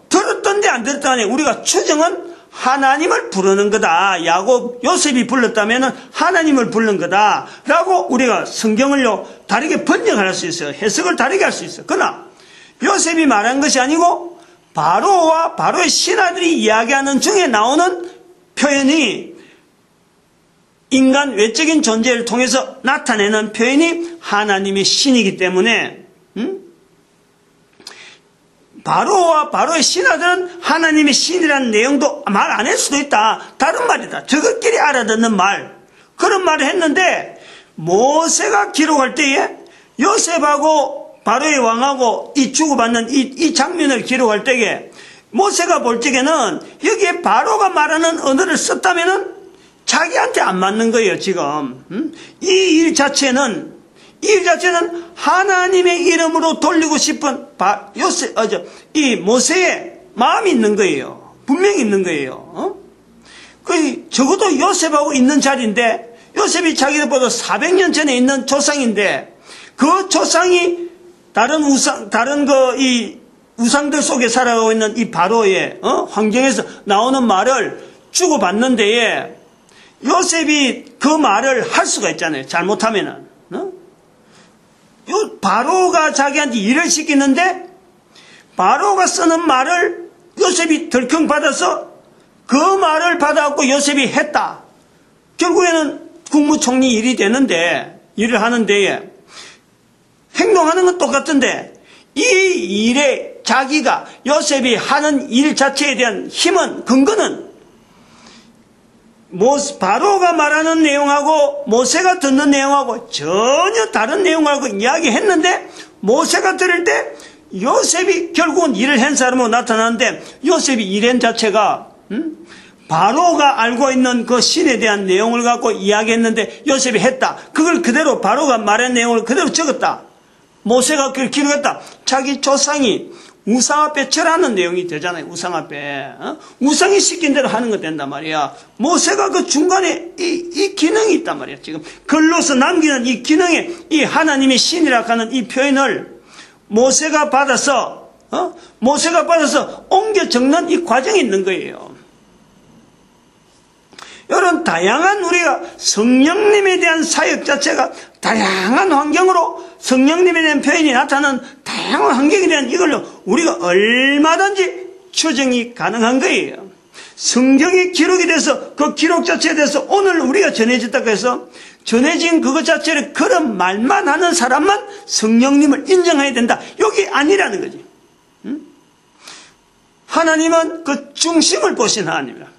들었던데 안 들었다니 우리가 추정은 하나님을 부르는 거다. 요셉이 불렀다면 하나님을 부르는 거다 라고 우리가 성경을요 다르게 번역할 수 있어요. 해석을 다르게 할 수 있어요. 그러나 요셉이 말한 것이 아니고 바로와 바로의 신하들이 이야기하는 중에 나오는 표현이 인간 외적인 존재를 통해서 나타내는 표현이 하나님의 신이기 때문에 바로와 바로의 신하들은 하나님의 신이라는 내용도 말 안 할 수도 있다. 다른 말이다. 저것끼리 알아듣는 말. 그런 말을 했는데 모세가 기록할 때에 요셉하고 바로의 왕하고 이 주고받는 이 장면을 기록할 때에 모세가 볼 적에는 여기에 바로가 말하는 언어를 썼다면은 자기한테 안 맞는 거예요, 지금. 이 일 자체는 하나님의 이름으로 돌리고 싶은 이 모세의 마음이 있는 거예요. 분명히 있는 거예요. 적어도 요셉하고 있는 자리인데, 요셉이 자기들보다 400년 전에 있는 조상인데, 그 조상이 다른 우상들 속에 살아가고 있는 이 바로의 환경에서 나오는 말을 주고받는데에 요셉이 그 말을 할 수가 있잖아요. 잘못하면은. 바로가 자기한테 일을 시키는데 바로가 쓰는 말을 요셉이 덜컹 받아서 그 말을 받아갖고 요셉이 했다. 결국에는 국무총리 일이 되는데 일을 하는데 행동하는 건 똑같은데 이 일에 자기가 요셉이 하는 일 자체에 대한 힘은 근거는 바로가 말하는 내용하고 모세가 듣는 내용하고 전혀 다른 내용하고 이야기했는데 모세가 들을 때 요셉이 결국은 일을 한 사람으로 나타나는데 요셉이 일한 자체가 바로가 알고 있는 그 신에 대한 내용을 갖고 이야기했는데 요셉이 했다. 그걸 그대로 바로가 말한 내용을 그대로 적었다. 모세가 그걸 기록했다. 자기 조상이 우상 앞에 절하는 내용이 되잖아요. 우상 앞에. 우상이 시킨 대로 하는 거 된단 말이야. 모세가 그 중간에 이 기능이 있단 말이야. 지금 글로서 남기는 이 기능에 이 하나님의 신이라고 하는 이 표현을 모세가 받아서 옮겨 적는 이 과정이 있는 거예요. 이런 다양한 우리가 성령님에 대한 사역 자체가 다양한 환경으로 성령님에 대한 표현이 나타나는 다양한 환경에 대한 이걸로 우리가 얼마든지 추정이 가능한 거예요. 성경이 기록이 돼서 그 기록 자체에 대해서 오늘 우리가 전해졌다고 해서 전해진 그것 자체를 그런 말만 하는 사람만 성령님을 인정해야 된다. 여기 아니라는 거지. 하나님은 그 중심을 보신 하나님이라.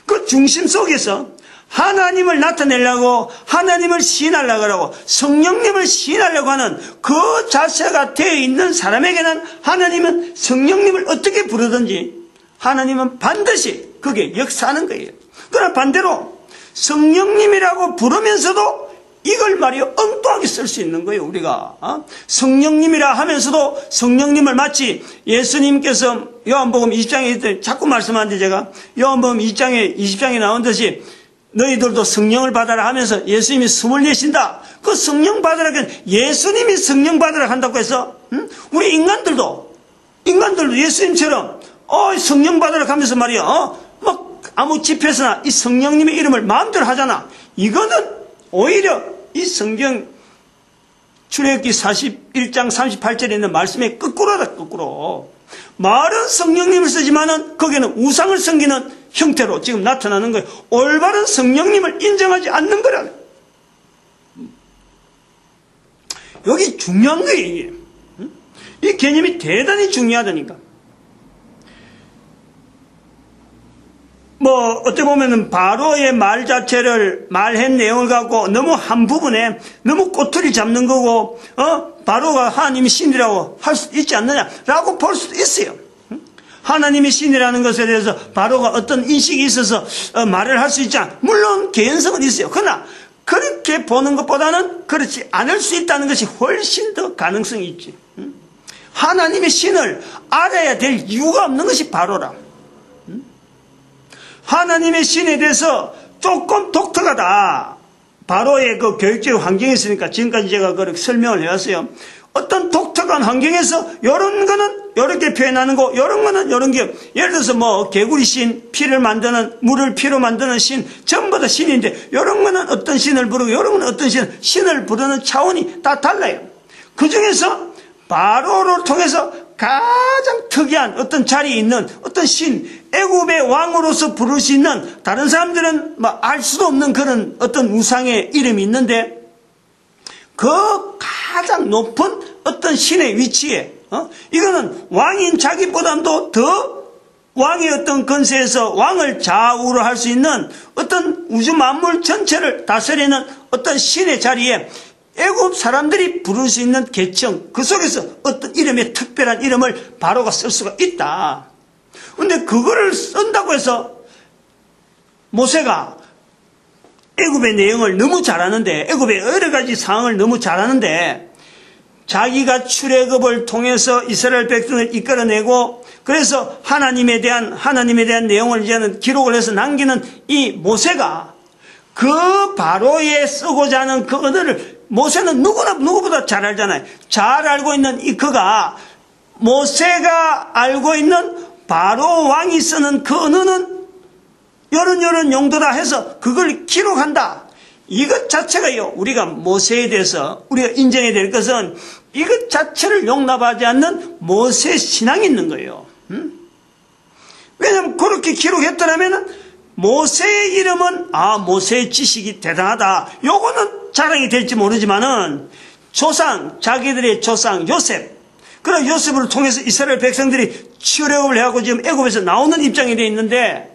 그 중심 속에서 하나님을 나타내려고 하나님을 시인하려고 하고 성령님을 시인하려고 하는 그 자세가 되어 있는 사람에게는 하나님은 성령님을 어떻게 부르든지 하나님은 반드시 그게 역사하는 거예요. 그러나 반대로 성령님이라고 부르면서도 이걸 말이요 엉뚱하게 쓸 수 있는 거예요. 우리가 성령님이라 하면서도 성령님을 마치 예수님께서 요한복음 20장에 자꾸 말씀하는데 제가 요한복음 20장에 나온 듯이 너희들도 성령을 받아라 하면서 예수님이 숨을 내쉰다. 그 성령 받으라 예수님이 성령 받으라 한다고 해서 우리 인간들도 예수님처럼 성령 받으라 하면서 말이야 막 아무 집회에서나 이 성령님의 이름을 마음대로 하잖아. 이거는 오히려 이 성경 출애굽기 41장 38절에 있는 말씀의 거꾸로다, 거꾸로. 말은 성령님을 쓰지만은 거기에는 우상을 섬기는 형태로 지금 나타나는 거예요. 올바른 성령님을 인정하지 않는 거라. 여기 중요한 거예요, 이게. 이 개념이 대단히 중요하다니까. 어떻게 보면은 바로의 말 자체를, 말한 내용을 갖고 너무 한 부분에 너무 꼬투리 잡는 거고, 바로가 하나님이 신이라고 할 수 있지 않느냐라고 볼 수도 있어요. 하나님이 신이라는 것에 대해서 바로가 어떤 인식이 있어서 말을 할 수 있지 않아. 물론 개연성은 있어요. 그러나 그렇게 보는 것보다는 그렇지 않을 수 있다는 것이 훨씬 더 가능성이 있지. 하나님의 신을 알아야 될 이유가 없는 것이 바로라. 하나님의 신에 대해서 조금 독특하다. 바로의 그 교육적 환경이 있으니까 지금까지 제가 그렇게 설명을 해왔어요. 어떤 독특한 환경에서 이런 거는 이렇게 표현하는 거, 이런 거는 이런 게, 예를 들어서 개구리 신, 피를 만드는, 물을 피로 만드는 신, 전부 다 신인데, 이런 거는 어떤 신을 부르고, 이런 거는 어떤 신을 부르는 차원이 다 달라요. 그 중에서 바로를 통해서 가장 특이한 어떤 자리에 있는 어떤 신, 애굽의 왕으로서 부를 수 있는, 다른 사람들은 알 수도 없는 그런 어떤 우상의 이름이 있는데, 그 가장 높은 어떤 신의 위치에, 이거는 왕인 자기보다도 더 왕의 어떤 건세에서 왕을 좌우로 할 수 있는 어떤 우주 만물 전체를 다스리는 어떤 신의 자리에 애굽 사람들이 부를 수 있는 계층, 그 속에서 어떤 이름의 특별한 이름을 바로가 쓸 수가 있다. 근데 그거를 쓴다고 해서 모세가 애굽의 내용을 너무 잘하는데, 애굽의 여러 가지 상황을 너무 잘하는데, 자기가 출애굽을 통해서 이스라엘 백성을 이끌어내고, 그래서 하나님에 대한 내용을 이제는 기록을 해서 남기는 이 모세가 그 바로에 쓰고자 하는 그 언어를 모세는 누구보다 잘 알잖아요. 잘 알고 있는 그가 모세가 알고 있는 바로 왕이 쓰는 그 언어는 이런 용도다 해서 그걸 기록한다. 이것 자체가요, 우리가 모세에 대해서 우리가 인정해야 될 것은 이것 자체를 용납하지 않는 모세 신앙이 있는 거예요. 왜냐하면 그렇게 기록했더라면 모세의 이름은 모세의 지식이 대단하다. 요거는 자랑이 될지 모르지만은 자기들의 조상 요셉, 그런 요셉을 통해서 이스라엘 백성들이 출애굽을 해하고 지금 애굽에서 나오는 입장이 되어 있는데,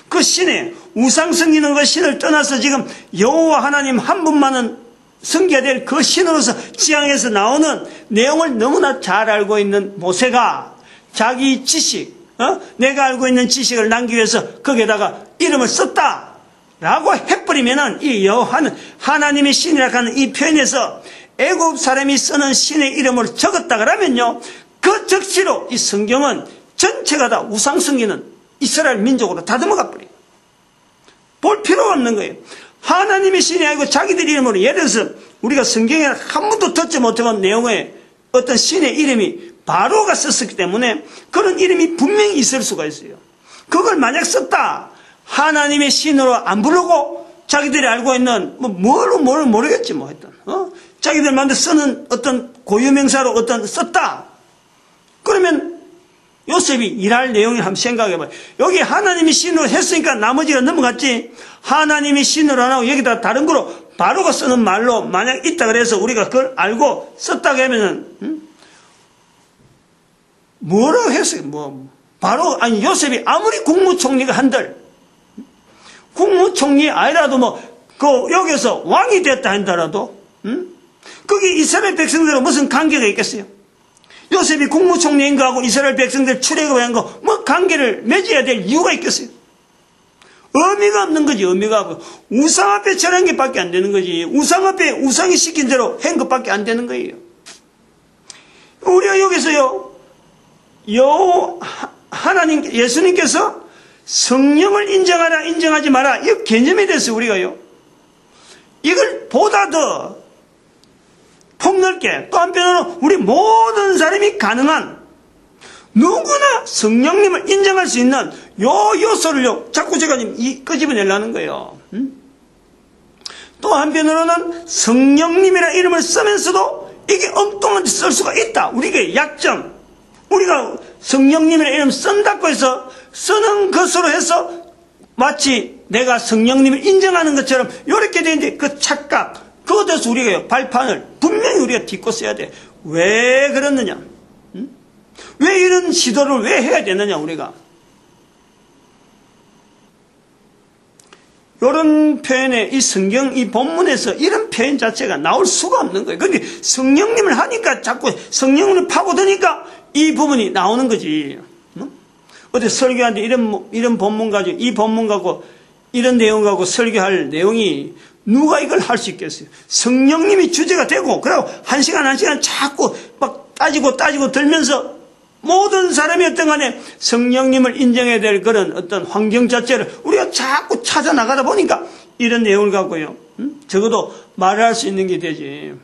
그 신의 우상 섬기는 그 신을 떠나서 지금 여호와 하나님 한 분만은 섬겨야 될 그 신으로서 지향해서 나오는 내용을 너무나 잘 알고 있는 모세가 자기 지식, 내가 알고 있는 지식을 남기기 위해서 거기에다가 이름을 썼다라고 해버리면은 이 여호와는 하나님의 신이라고 하는 이 표현에서 애굽 사람이 쓰는 신의 이름을 적었다 그러면요, 그 적시로 이 성경은 전체가 다 우상 섬기는 이스라엘 민족으로 다듬어가 버려요. 볼 필요가 없는 거예요. 하나님의 신이 아니고 자기들 이름으로, 예를 들어서 우리가 성경에 한 번도 듣지 못한 내용의 어떤 신의 이름이 바로가 썼기 때문에 그런 이름이 분명히 있을 수가 있어요. 그걸 만약 썼다, 하나님의 신으로 안 부르고 자기들이 알고 있는 뭘 모르겠지 하여튼 자기들 만들 쓰는 어떤 고유명사로 썼다, 그러면 요셉이 일할 내용을 한번 생각해봐요. 여기 하나님이 신으로 했으니까 나머지가 넘어갔지, 하나님이 신으로 안 하고 여기다 다른 거로 바로가 쓰는 말로 만약 있다 그래서 우리가 그걸 알고 썼다고 하면은 뭐라고 했어요? 요셉이 아무리 국무총리가 한들, 국무총리 아니라도 여기서 왕이 됐다 한다라도, 거기 이스라엘 백성들은 무슨 관계가 있겠어요? 요셉이 국무총리인 거하고 이스라엘 백성들 출애굽한 거 관계를 맺어야 될 이유가 있겠어요? 의미가 없는 거지. 의미가 없고 우상 앞에 절한 게 밖에 안 되는 거지. 우상 앞에 우상이 시킨 대로 한 것밖에 안 되는 거예요. 우리가 여기서요, 하나님 예수님께서 성령을 인정하라 인정하지 마라, 이 개념에 대해서 우리가요, 이걸 보다 더 폭넓게, 또 한편으로 우리 모든 사람이 가능한, 누구나 성령님을 인정할 수 있는 요 요소를요 자꾸 제가 지금 끄집어내려는 거예요. 또 한편으로는 성령님이라는 이름을 쓰면서도 이게 엉뚱한 데 쓸 수가 있다. 우리가 약점. 우리가 성령님의 이름 쓴다고 해서 쓰는 것으로 해서 마치 내가 성령님을 인정하는 것처럼 이렇게 되는데 그 착각, 그것에 대해서 우리가 발판을 분명히 우리가 딛고 써야 돼. 왜 그렇느냐? 왜 이런 시도를 왜 해야 되느냐, 우리가? 이런 표현에 이 성경, 이 본문에서 이런 표현 자체가 나올 수가 없는 거예요. 근데 성령님을 하니까 자꾸 성령을 파고드니까 이 부분이 나오는 거지. 어디 설교하는데 이런 본문 가지고, 이 본문 가지고, 이런 내용 가지고 설교할 내용이 누가 이걸 할 수 있겠어요? 성령님이 주제가 되고, 그리고 한 시간 자꾸 막 따지고 들면서 모든 사람이 어떤 간에 성령님을 인정해야 될 그런 어떤 환경 자체를 우리가 자꾸 찾아 나가다 보니까 이런 내용을 갖고요. 적어도 말을 할 수 있는 게 되지.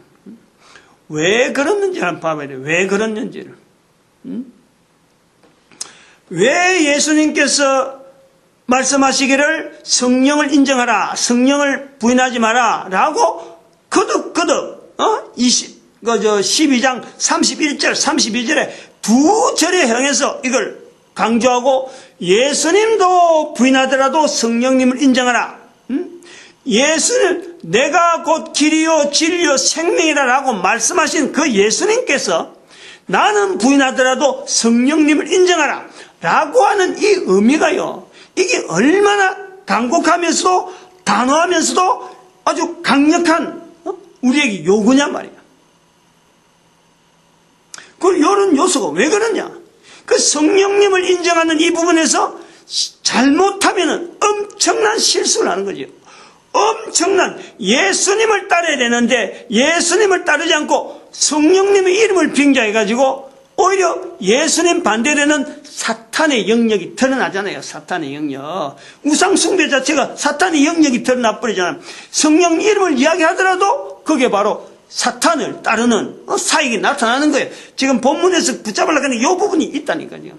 왜 그랬는지 한번 봐봐야 돼. 왜 그랬는지를. 왜 예수님께서 말씀하시기를 성령을 인정하라, 성령을 부인하지 마라 라고 거듭 12장 31절 32절에 두 절에 향해서 이걸 강조하고, 예수님도 부인하더라도 성령님을 인정하라. 예수는 내가 곧 길이요 진리요 생명이라 라고 말씀하신 그 예수님께서 나는 부인하더라도 성령님을 인정하라 라고 하는 이 의미가요, 이게 얼마나 간곡하면서도 단호하면서도 아주 강력한 우리에게 요구냐 말이야. 그 이런 요소가 왜 그러냐? 그 성령님을 인정하는 이 부분에서 잘못하면 엄청난 실수를 하는 거죠. 엄청난, 예수님을 따라야 되는데 예수님을 따르지 않고 성령님의 이름을 빙자해가지고 오히려 예수님 반대되는 사탄의 영역이 드러나잖아요. 사탄의 영역. 우상숭배 자체가 사탄의 영역이 드러나버리잖아요. 성령 이름을 이야기하더라도 그게 바로 사탄을 따르는 사역이 나타나는 거예요. 지금 본문에서 붙잡으려고 하는 이 부분이 있다니까요.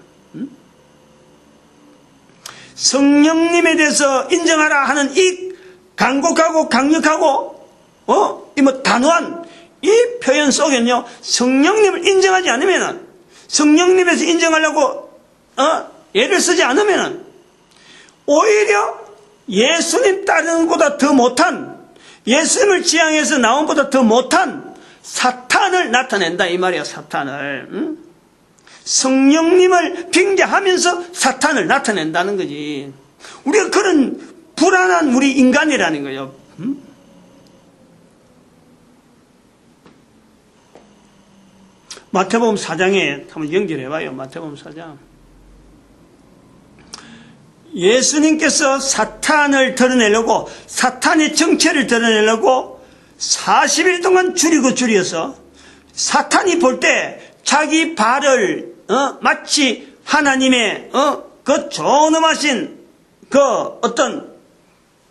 성령님에 대해서 인정하라 하는 이 간곡하고 강력하고 단호한 이 표현 속에는요, 성령님을 인정하지 않으면은, 성령님에서 인정하려고 예를 쓰지 않으면은 오히려 예수님 따르는 것보다 더 못한, 예수님을 지향해서 나온 것보다 더 못한 사탄을 나타낸다 이 말이야. 사탄을. 성령님을 빙자하면서 사탄을 나타낸다는 거지. 우리가 그런 불안한 우리 인간이라는 거예요. 마태복음 4장에 한번 연결해봐요. 마태복음 4장. 예수님께서 사탄을 드러내려고, 사탄의 정체를 드러내려고 40일 동안 줄여서 사탄이 볼 때 자기 발을 마치 하나님의 그 존엄하신 그 어떤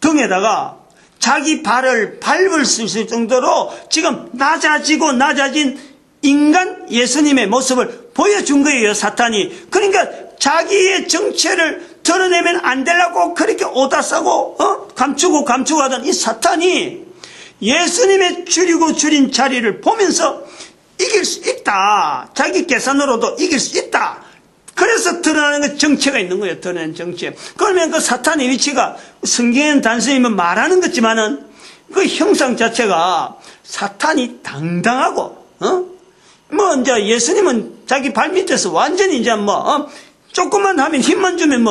등에다가 자기 발을 밟을 수 있을 정도로 지금 낮아진 인간 예수님의 모습을 보여준 거예요, 사탄이. 그러니까 자기의 정체를 드러내면 안 되려고 그렇게 오다 싸고 감추고 하던 이 사탄이 예수님의 줄인 자리를 보면서 이길 수 있다, 자기 계산으로도 이길 수 있다, 그래서 드러나는 그 정체가 있는 거예요. 드러나는 정체. 그러면 그 사탄의 위치가 성경에는 단순히 말하는 것지만은 그 형상 자체가 사탄이 당당하고 이제 예수님은 자기 발 밑에서 완전히 이제 조금만 하면 힘만 주면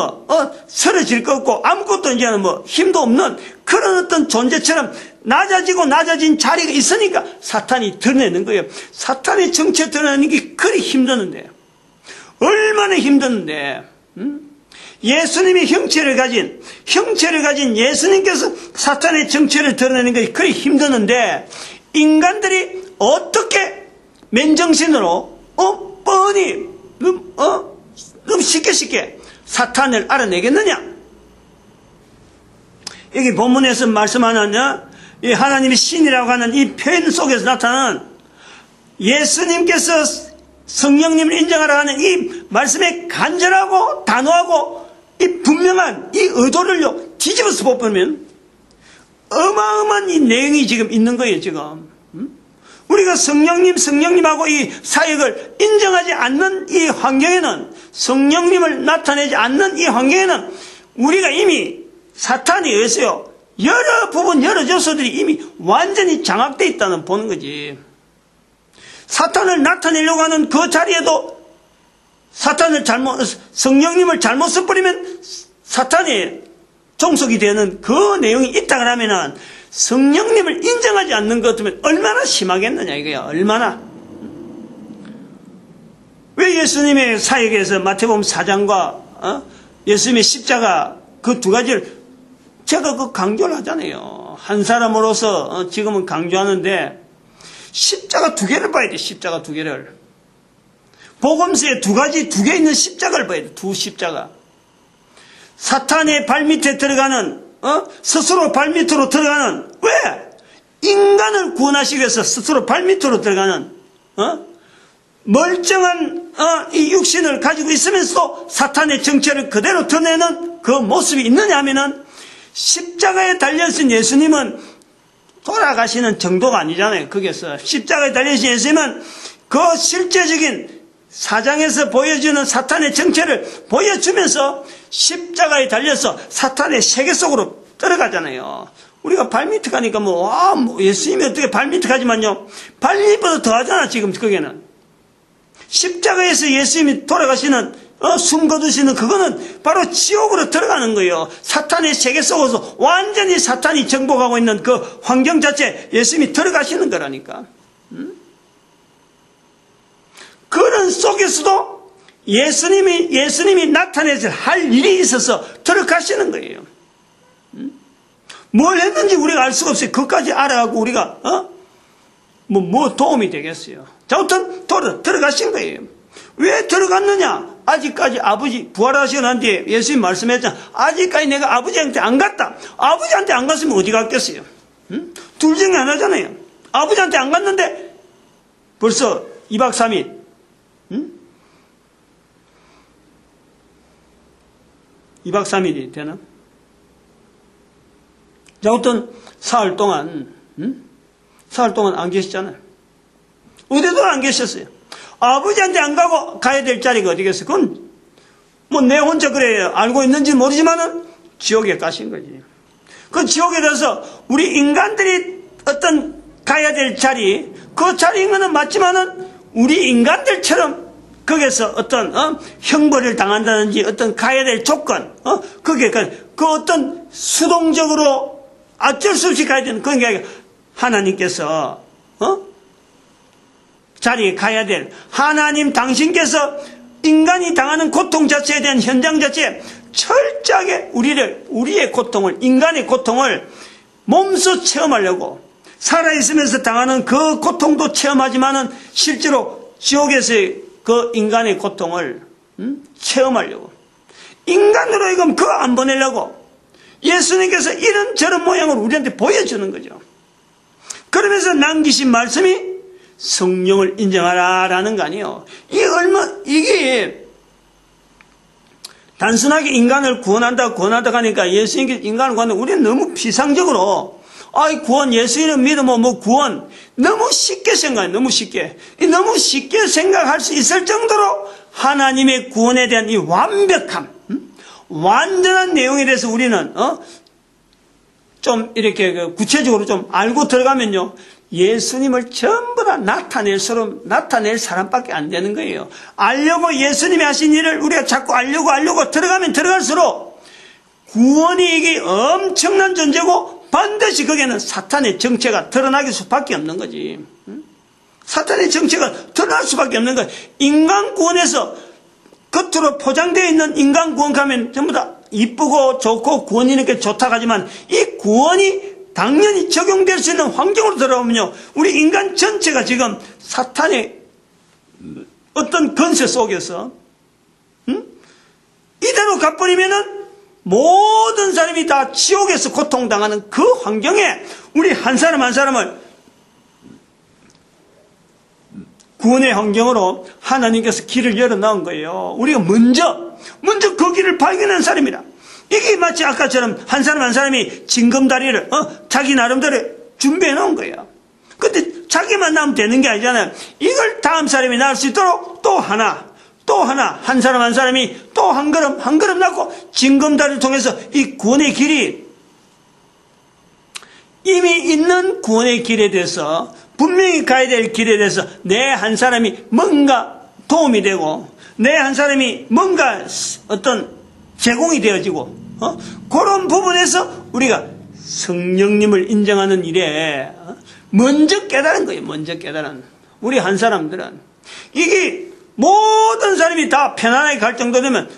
쓰러질 것 없고 아무것도 이제는 힘도 없는 그런 어떤 존재처럼 낮아진 자리가 있으니까 사탄이 드러내는 거예요. 사탄의 정체 드러내는 게 그리 힘드는데, 얼마나 힘드는데, 예수님이 형체를 가진 예수님께서 사탄의 정체를 드러내는 것이 그리 힘드는데, 인간들이 어떻게 맨정신으로 뻔히 쉽게 사탄을 알아내겠느냐? 여기 본문에서 말씀하는 이 하나님의 신이라고 하는 이 표현 속에서 나타나는 예수님께서 성령님을 인정하라 하는 이 말씀의 간절하고 단호하고 이 분명한 이 의도를요 뒤집어서 보면 어마어마한 이 내용이 지금 있는 거예요. 지금 우리가 성령님하고 이 사역을 인정하지 않는 이 환경에는, 성령님을 나타내지 않는 이 환경에는 우리가 이미 사탄에 의해서요, 여러 부분, 여러 요소들이 이미 완전히 장악되어 있다는 보는 거지. 사탄을 나타내려고 하는 그 자리에도 성령님을 잘못 써버리면 사탄이 종속이 되는 그 내용이 있다 그러면은 성령님을 인정하지 않는 것 같으면 얼마나 심하겠느냐 이거야. 얼마나. 왜 예수님의 사역에서 마태복음 4장과 예수님의 십자가 그 두 가지를 제가 그 강조를 하잖아요. 한 사람으로서 지금은 강조하는데 십자가 두 개를 봐야 돼. 십자가 두 개를. 복음서에 두 개 있는 십자가를 봐야 돼. 두 십자가. 사탄의 발밑에 들어가는, 스스로 발밑으로 들어가는, 왜? 인간을 구원하시기 위해서 스스로 발밑으로 들어가는, 멀쩡한, 이 육신을 가지고 있으면서도 사탄의 정체를 그대로 드러내는 그 모습이 있느냐 하면은, 십자가에 달려있는 예수님은 돌아가시는 정도가 아니잖아요. 거기에서. 십자가에 달려있는 예수님은 그 실제적인 사장에서 보여주는 사탄의 정체를 보여주면서 십자가에 달려서 사탄의 세계 속으로 들어가잖아요. 우리가 발밑에 가니까 예수님이 어떻게 발밑에 가지만요. 발밑보다 더 하잖아, 지금 거기는. 십자가에서 예수님이 돌아가시는, 숨 거두시는 그거는 바로 지옥으로 들어가는 거예요. 사탄의 세계 속에서 완전히 사탄이 정복하고 있는 그 환경 자체에 예수님이 들어가시는 거라니까. 그런 속에서도 예수님이 나타내서 할 일이 있어서 들어가시는 거예요. 뭘 했는지 우리가 알 수가 없어요. 그것까지 알아가고 우리가, 뭐 도움이 되겠어요. 자, 아무튼 들어가신 거예요. 왜 들어갔느냐? 아직까지 아버지 부활하시고 난 뒤에 예수님 말씀했잖아. 아직까지 내가 아버지한테 안 갔다. 아버지한테 안 갔으면 어디 갔겠어요? 둘 중에 하나잖아요. 아버지한테 안 갔는데 벌써 2박 3일. 2박 3일이 되나? 자, 어떤 사흘 동안 안 계시잖아요. 어디도 안 계셨어요. 아버지한테 안 가고 가야 될 자리가 어디겠어요? 그건 내 혼자 그래 알고 있는지 모르지만은 지옥에 가신 거지. 그 지옥에 가서 우리 인간들이 어떤 가야 될 자리, 그 자리인 거는 맞지만은 우리 인간들처럼 거기서 어떤 형벌을 당한다든지 어떤 가야 될 조건, 그게 그 어떤 수동적으로 어쩔 수 없이 가야 되는 그런 게 아니라 하나님께서 자리에 가야 될 하나님 당신께서 인간이 당하는 고통 자체에 대한 현장 자체에 철저하게 우리의 고통을, 인간의 고통을 몸소 체험하려고 살아있으면서 당하는 그 고통도 체험하지만은 실제로 지옥에서의 그 인간의 고통을 체험하려고 인간으로 이건 그거 안 보내려고 예수님께서 이런 저런 모양을 우리한테 보여주는 거죠. 그러면서 남기신 말씀이 성령을 인정하라라는 거 아니에요. 이게 단순하게 인간을 구원한다 하니까 예수님께서 인간을 구한다. 우리는 너무 비상적으로 구원, 예수님을 믿으면 구원 너무 쉽게 생각해. 너무 쉽게 생각할 수 있을 정도로 하나님의 구원에 대한 이 완벽함, 완전한 내용에 대해서 우리는 좀 이렇게 구체적으로 좀 알고 들어가면요. 예수님을 전부 다 나타낼 사람밖에 안 되는 거예요. 알려고 예수님이 하신 일을 우리가 자꾸 알려고 들어가면 들어갈수록 구원이 이게 엄청난 존재고 반드시 거기에는 사탄의 정체가 드러나길 수밖에 없는 거지. 사탄의 정체가 드러날 수밖에 없는 거예요. 인간 구원에서 겉으로 포장되어 있는 인간 구원 가면 전부 다 이쁘고 좋고 구원이니까 좋다고 하지만 이 구원이 당연히 적용될 수 있는 환경으로 들어오면요. 우리 인간 전체가 지금 사탄의 어떤 건세 속에서 이대로 가버리면은 모든 사람이 다 지옥에서 고통당하는 그 환경에 우리 한 사람 한 사람을 구원의 환경으로 하나님께서 길을 열어놓은 거예요. 우리가 먼저 그 길을 발견한 사람이라. 이게 마치 아까처럼 한 사람 한 사람이 징검다리를 자기 나름대로 준비해 놓은 거예요. 근데 자기만 나오면 되는 게 아니잖아요. 이걸 다음 사람이 나올 수 있도록 또 하나, 한 사람 한 사람이 또 한 걸음 낳고 징검다리를 통해서 이 구원의 길이 이미 있는 구원의 길에 대해서 분명히 가야 될 길에 대해서 내 한 사람이 뭔가 도움이 되고 내 한 사람이 뭔가 어떤 제공이 되어지고 그런 부분에서 우리가 성령님을 인정하는 일에 먼저 깨달은 거예요. 먼저 깨달은 우리 한 사람들은 이게 모든 사람이 다 편안하게 갈 정도 되면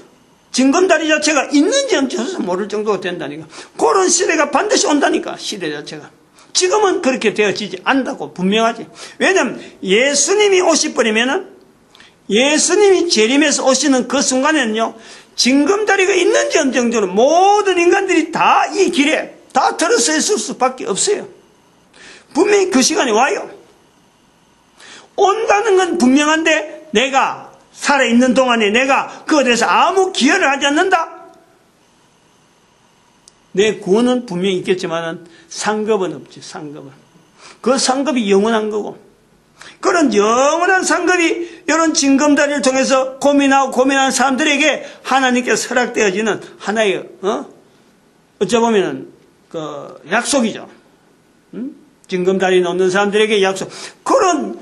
징검다리 자체가 있는지 없는지 모를 정도가 된다니까. 그런 시대가 반드시 온다니까. 시대 자체가. 지금은 그렇게 되어지지 않다고 분명하지. 왜냐하면 예수님이 오시버리면은 예수님이 재림해서 오시는 그 순간에는요, 징검다리가 있는지 없는지 정도로 모든 인간들이 다 이 길에 다 들어서 있을 수밖에 없어요. 분명히 그 시간이 와요. 온다는 건 분명한데 내가 살아있는 동안에 내가 그것에 대해서 아무 기여를 하지 않는다? 내 구원은 분명히 있겠지만 상급은 없지. 상급은. 그 상급이 영원한 거고 그런 영원한 상급이 이런 징검다리를 통해서 고민하는 사람들에게 하나님께서 허락되어지는 하나의 어쩌보면은 그 약속이죠. 징검다리 놓는 사람들에게 약속. 그런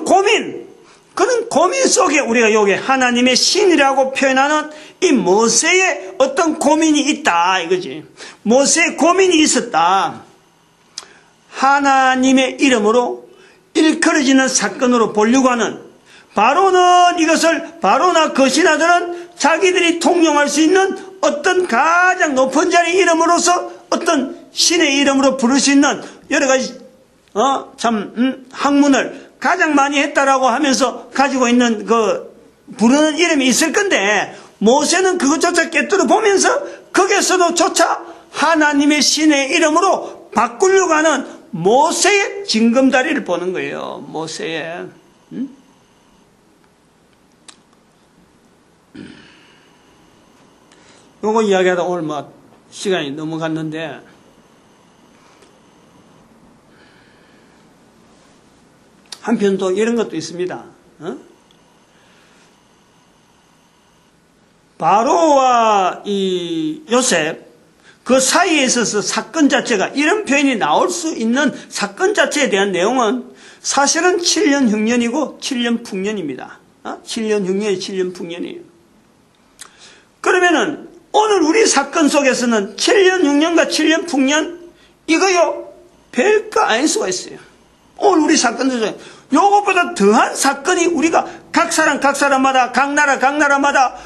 고민 속에 우리가 여기 하나님의 신이라고 표현하는 이 모세의 어떤 고민이 있다 이거지. 모세의 고민이 있었다. 하나님의 이름으로 일컬어지는 사건으로 보려고 하는 바로나 그 신하들은 자기들이 통용할 수 있는 어떤 가장 높은 자의 이름으로서 어떤 신의 이름으로 부를 수 있는 여러 가지 학문을 가장 많이 했다라고 하면서 가지고 있는 그 부르는 이름이 있을 건데 모세는 그것조차 깨뜨려 보면서 거기에서도 조차 하나님의 신의 이름으로 바꾸려고 하는 모세의 징검다리를 보는 거예요. 모세의 요거 이야기하다 오늘 시간이 넘어갔는데 한편 또 이런 것도 있습니다. 바로와 이 요셉 그 사이에 있어서 사건 자체가 이런 표현이 나올 수 있는 사건 자체에 대한 내용은 사실은 7년 흉년이고 7년 풍년입니다. 7년 흉년이 7년 풍년이에요. 그러면은 오늘 우리 사건 속에서는 7년 흉년과 7년 풍년 이거요 별거 아닐 수가 있어요. 오늘 우리 사건 중에 요것보다 더한 사건이 우리가 각 사람마다 각 나라마다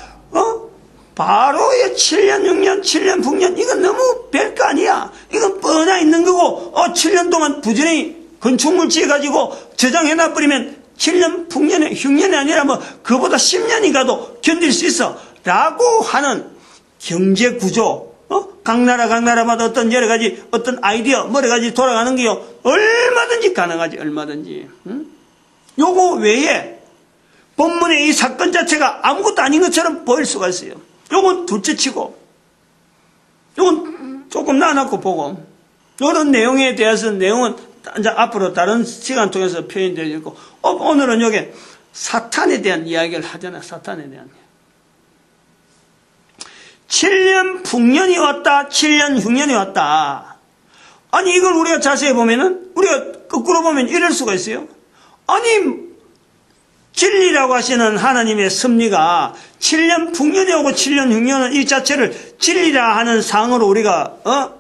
바로의 7년 6년 7년 풍년 이건 너무 별거 아니야. 이건 뻔히 있는 거고 7년 동안 부지런히 건축물 지어가지고 저장해놔버리면 7년 풍년에 흉년이 아니라 그보다 10년이 가도 견딜 수 있어 라고 하는 경제구조 각 나라마다 어떤 여러 가지 어떤 아이디어 여러 가지 돌아가는 게요 얼마든지 가능하지. 얼마든지. 요거 외에 본문의 이 사건 자체가 아무것도 아닌 것처럼 보일 수가 있어요. 요건 둘째치고 요건 조금 나눠놓고 보고 이런 내용에 대해서는 내용은 이제 앞으로 다른 시간 통해서 표현되어 있고 오늘은 여기 사탄에 대한 이야기를 하잖아요. 사탄에 대한 7년 풍년이 왔다 7년 흉년이 왔다. 아니 이걸 우리가 자세히 보면은 우리가 거꾸로 보면 이럴 수가 있어요. 아니 진리라고 하시는 하나님의 섭리가 7년 풍년이 오고 7년 흉년은 이 자체를 진리라 하는 상으로 우리가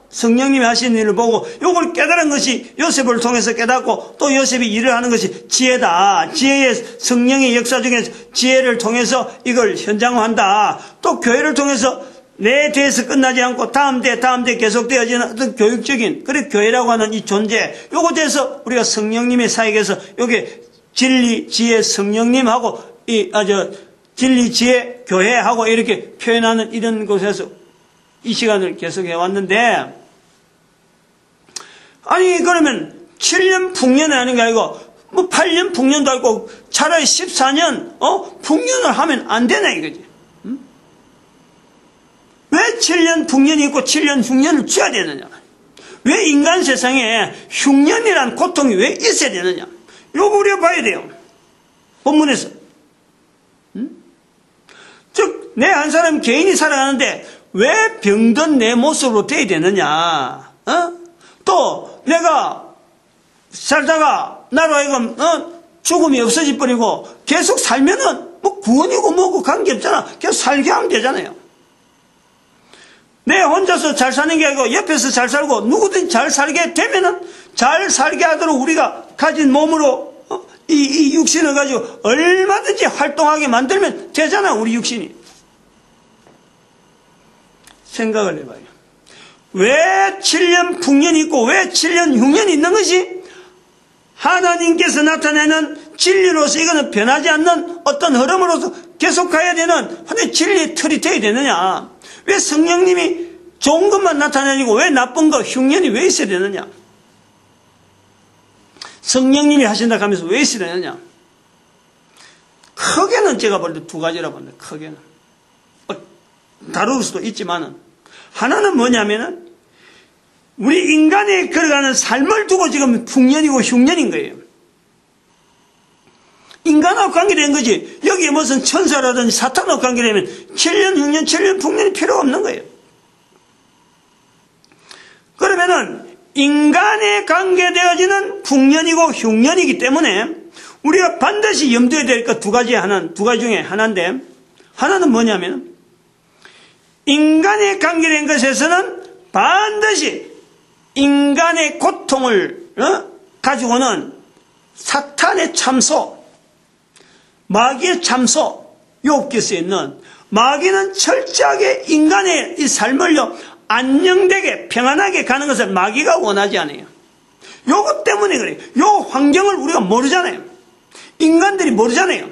성령님이 하시는 일을 보고 요걸 깨달은 것이 요셉을 통해서 깨닫고 또 요셉이 일을 하는 것이 지혜다. 지혜의 성령의 역사 중에 지혜를 통해서 이걸 현장화한다. 또 교회를 통해서 내 대에서 끝나지 않고 다음 대 계속되어지는 어떤 교육적인 그래 교회라고 하는 이 존재 요거 대해서 우리가 성령님의 사역에서 요게 진리 지혜 성령님하고 진리 지혜 교회하고 이렇게 표현하는 이런 곳에서 이 시간을 계속해 왔는데 아니 그러면 7년 풍년이 아닌 게 아니고 8년 풍년도 아니고 차라리 14년 풍년을 하면 안 되나 이거지. 왜 7년 풍년이 있고 7년 흉년을 줘야 되느냐? 왜 인간 세상에 흉년이란 고통이 왜 있어야 되느냐? 요거 우리가 봐야 돼요. 본문에서. 즉, 내 한 사람 개인이 살아가는데 왜 병든 내 모습으로 돼야 되느냐? 또 내가 살다가 나로 하여금 죽음이 없어질 뻔이고 계속 살면은 뭐 구원이고 뭐고 관계없잖아. 계속 살게 하면 되잖아요. 내 혼자서 잘 사는 게 아니고 옆에서 잘 살고 누구든 잘 살게 되면은 잘 살게 하도록 우리가 가진 몸으로 이 육신을 가지고 얼마든지 활동하게 만들면 되잖아. 우리 육신이. 생각을 해봐요. 왜 7년 풍년이 있고 왜 7년 흉년이 있는 것이 하나님께서 나타내는 진리로서 이거는 변하지 않는 어떤 흐름으로서 계속 가야 되는 하나의 진리의 틀이 되어야 되느냐? 왜 성령님이 좋은 것만 나타내고 왜 나쁜 거 흉년이 왜 있어야 되느냐? 성령님이 하신다 하면서 왜 있어야 되느냐? 크게는 제가 볼 때 두 가지라고 봅니다. 크게는 다룰 수도 있지만은 하나는 뭐냐면은 우리 인간이 걸어가는 삶을 두고 지금 풍년이고 흉년인 거예요. 인간하고 관계된 거지. 여기에 무슨 천사라든지 사탄하고 관계되면 7년, 6년, 7년, 풍년이 필요가 없는 거예요. 그러면은 인간에 관계되어지는 풍년이고 흉년이기 때문에 우리가 반드시 염두에 될 것 두 가지 중에 하나인데 하나는 뭐냐면 인간에 관계된 것에서는 반드시 인간의 고통을 가지고는 사탄의 참소, 마귀의 참소, 욥기서에 있는 마귀는 철저하게 인간의 이 삶을요 안정되게 평안하게 가는 것을 마귀가 원하지 않아요. 요것 때문에 그래요. 요 환경을 우리가 모르잖아요. 인간들이 모르잖아요.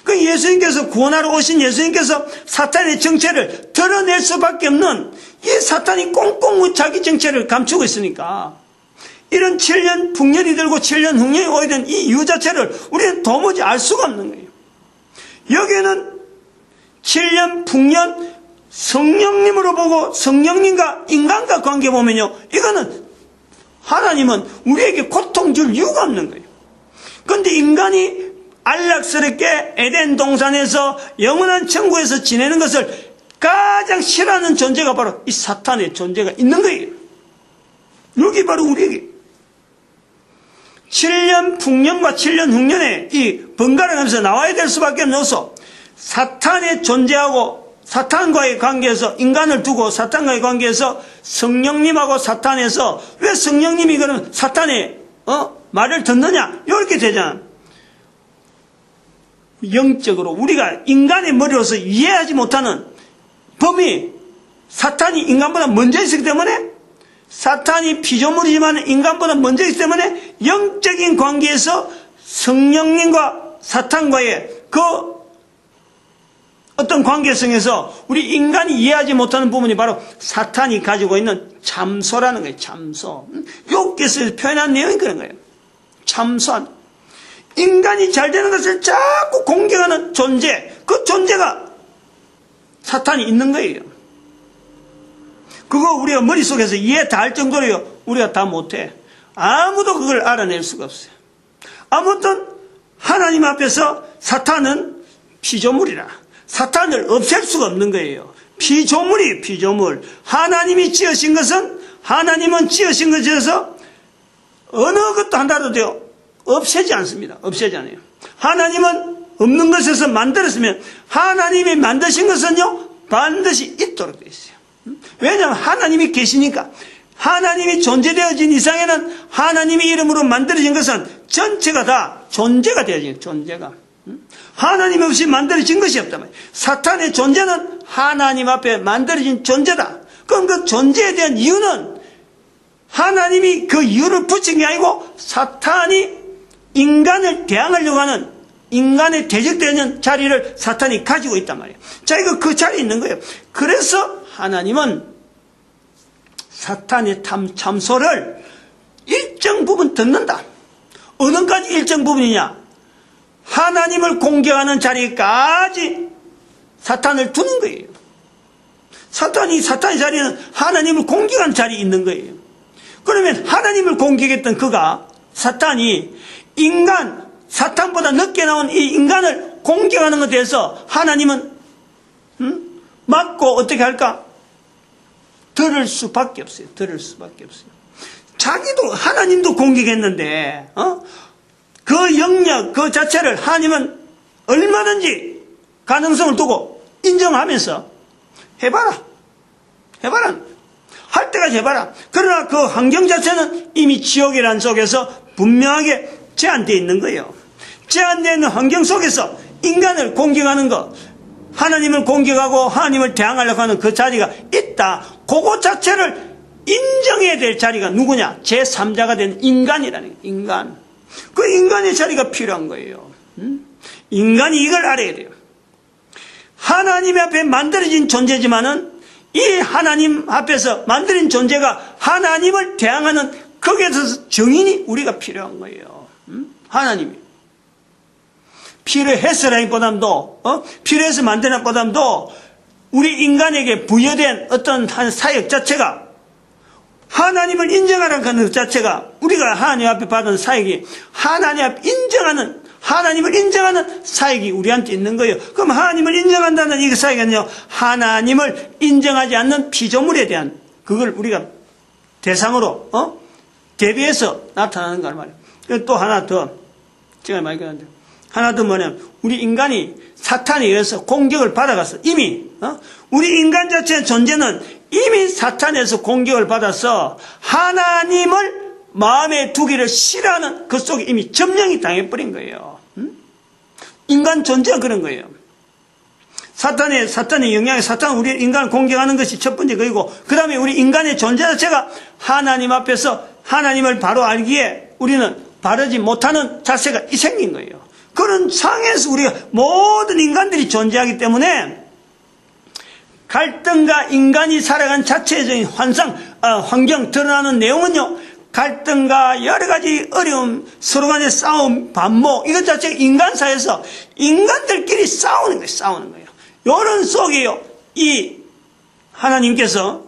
그 예수님께서 구원하러 오신 예수님께서 사탄의 정체를 드러낼 수밖에 없는 이 사탄이 꽁꽁 자기 정체를 감추고 있으니까 이런 7년 풍년이 들고 7년 흉년이 오게 된 이 이유 자체를 우리는 도무지 알 수가 없는 거예요. 여기에는 7년 풍년 성령님으로 보고 성령님과 인간과 관계 보면요 이거는 하나님은 우리에게 고통 줄 이유가 없는 거예요. 그런데 인간이 안락스럽게 에덴 동산에서 영원한 천국에서 지내는 것을 가장 싫어하는 존재가 바로 이 사탄의 존재가 있는 거예요. 여기 바로 우리에게 7년 풍년과 7년 흉년에 이 번갈아가면서 나와야 될 수밖에 없어서 사탄의 존재하고 사탄과의 관계에서 인간을 두고 사탄과의 관계에서 성령님하고 사탄에서 왜 성령님이 그러면 사탄의 말을 듣느냐 이렇게 되잖아. 영적으로 우리가 인간의 머리로서 이해하지 못하는 범위 사탄이 인간보다 먼저 있기 때문에 사탄이 피조물이지만 인간보다 먼저 있기 때문에 영적인 관계에서 성령님과 사탄과의 그 어떤 관계성에서 우리 인간이 이해하지 못하는 부분이 바로 사탄이 가지고 있는 참소라는 거예요. 참소. 욥기에서 표현한 내용이 그런 거예요. 참소한. 인간이 잘 되는 것을 자꾸 공격하는 존재, 그 존재가 사탄이 있는 거예요. 그거 우리가 머릿속에서 이해 다 할 정도로요, 우리가 다 못해. 아무도 그걸 알아낼 수가 없어요. 아무튼 하나님 앞에서 사탄은 피조물이라. 사탄을 없앨 수가 없는 거예요. 피조물이 피조물. 하나님이 지으신 것은 하나님은 지으신 것에서 어느 것도 하나도 돼요. 없애지 않습니다. 없애지 않아요. 하나님은 없는 것에서 만들었으면 하나님이 만드신 것은요 반드시 있도록 되어 있어요. 왜냐하면 하나님이 계시니까. 하나님이 존재되어진 이상에는 하나님의 이름으로 만들어진 것은 전체가 다 존재가 되어진 존재가. 하나님 없이 만들어진 것이 없단 말이에요. 사탄의 존재는 하나님 앞에 만들어진 존재다. 그럼 그 존재에 대한 이유는 하나님이 그 이유를 붙인 게 아니고 사탄이 인간을 대항하려고 하는 인간의 대적되는 자리를 사탄이 가지고 있단 말이에요. 자, 이거 그 자리에 있는 거예요. 그래서 하나님은 사탄의 참소를 일정 부분 듣는다. 어느까지 일정 부분이냐? 하나님을 공격하는 자리까지 사탄을 두는 거예요. 사탄의 자리는 하나님을 공격하는 자리에 있는 거예요. 그러면 하나님을 공격했던 그가 사탄이 인간, 사탄보다 늦게 나온 이 인간을 공격하는 것에 대해서 하나님은 맞고 어떻게 할까? 들을 수밖에 없어요. 들을 수밖에 없어요. 자기도 하나님도 공격했는데 그 영역 그 자체를 하나님은 얼마든지 가능성을 두고 인정하면서 해봐라. 할 때까지 해봐라. 그러나 그 환경 자체는 이미 지옥이라는 속에서 분명하게 제한되어 있는 거예요. 제한되어 있는 환경 속에서 인간을 공격하는 것, 하나님을 공격하고 하나님을 대항하려고 하는 그 자리가 있다. 그거 자체를 인정해야 될 자리가 누구냐? 제3자가 된 인간이라는 거예요. 인간. 그 인간의 자리가 필요한 거예요. 인간이 이걸 알아야 돼요. 하나님 앞에 만들어진 존재지만은 이 하나님 앞에서 만들어진 존재가 하나님을 대항하는 거기에 있어서 증인이 우리가 필요한 거예요. 하나님이. 필요해서라기보다도 필요해서 만드는 우리 인간에게 부여된 어떤 한 사역 자체가 하나님을 인정하라는 것 자체가 우리가 하나님 앞에 받은 사역이 하나님 앞에 인정하는 하나님을 인정하는 사역이 우리한테 있는 거예요. 그럼 하나님을 인정한다는 이 사역은요, 하나님을 인정하지 않는 피조물에 대한 그걸 우리가 대상으로 대비해서 나타나는 거 말이에요. 또 하나 더 제가 많이 그러는데 하나 더 뭐냐면 우리 인간이 사탄에 의해서 공격을 받아가서 이미 우리 인간 자체의 존재는 이미 사탄에서 공격을 받아서 하나님을 마음에 두기를 싫어하는 그 속에 이미 점령이 당해버린 거예요. 인간 존재가 그런 거예요. 사탄의 영향에 사탄은 우리 인간을 공격하는 것이 첫 번째 거이고, 그 다음에 우리 인간의 존재 자체가 하나님 앞에서 하나님을 바로 알기에 우리는 바르지 못하는 자세가 생긴 거예요. 그런 상황에서 우리가 모든 인간들이 존재하기 때문에 갈등과 인간이 살아간 자체적인 환경 드러나는 내용은요, 갈등과 여러 가지 어려움, 서로 간의 싸움, 반목, 이것 자체가 인간사에서 인간들끼리 싸우는 거예요. 이런 속에요, 이 하나님께서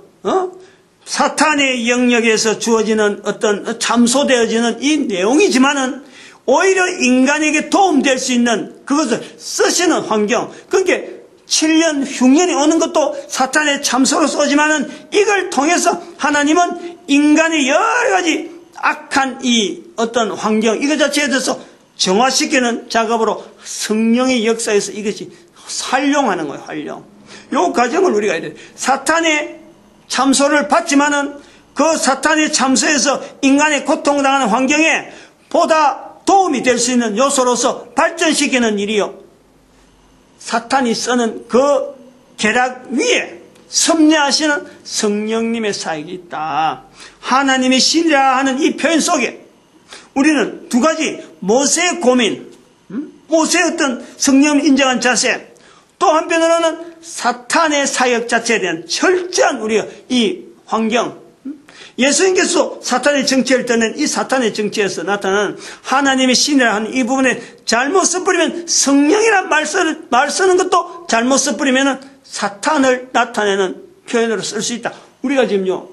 사탄의 영역에서 주어지는 어떤 참소되어지는 이 내용이지만은 오히려 인간에게 도움될 수 있는 그것을 쓰시는 환경, 그게 7년 흉년이 오는 것도 사탄의 참소로서 오지만은 이걸 통해서 하나님은 인간의 여러 가지 악한 이 어떤 환경, 이것 자체에 대해서 정화시키는 작업으로 성령의 역사에서 이것이 활용하는 거예요, 활용. 요 과정을 우리가 해야 돼요. 사탄의 참소를 받지만은 그 사탄의 참소에서 인간의 고통당하는 환경에 보다 도움이 될 수 있는 요소로서 발전시키는 일이요, 사탄이 쓰는 그 계략 위에 섭리하시는 성령님의 사역이 있다. 하나님의 신이라 하는 이 표현 속에 우리는 두 가지, 모세의 고민, 모세의 어떤 성령을 인정한 자세, 또 한편으로는 사탄의 사역 자체에 대한 철저한 우리가 이 환경, 예수님께서 사탄의 정체를 떠낸 이 사탄의 정체에서 나타나는 하나님의 신이라 하는 이 부분에 잘못 써버리면, 성령이란 말 쓰는 것도 잘못 써버리면 사탄을 나타내는 표현으로 쓸 수 있다. 우리가 지금요,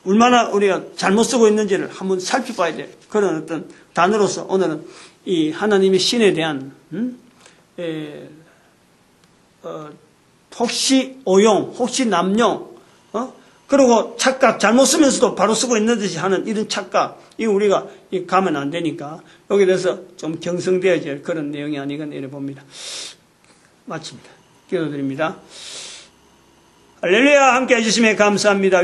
얼마나 우리가 잘못 쓰고 있는지를 한번 살펴봐야 될 그런 어떤 단어로서 오늘은 이 하나님의 신에 대한 혹시 오용, 혹시 남용, 그리고 착각, 잘못 쓰면서도 바로 쓰고 있는 듯이 하는 이런 착각, 이거 우리가 가면 안 되니까 여기에 대해서 좀 경성되어질 그런 내용이 아니겠나 이래 봅니다. 마칩니다. 기도드립니다. 할렐루야. 함께 해주심에 감사합니다.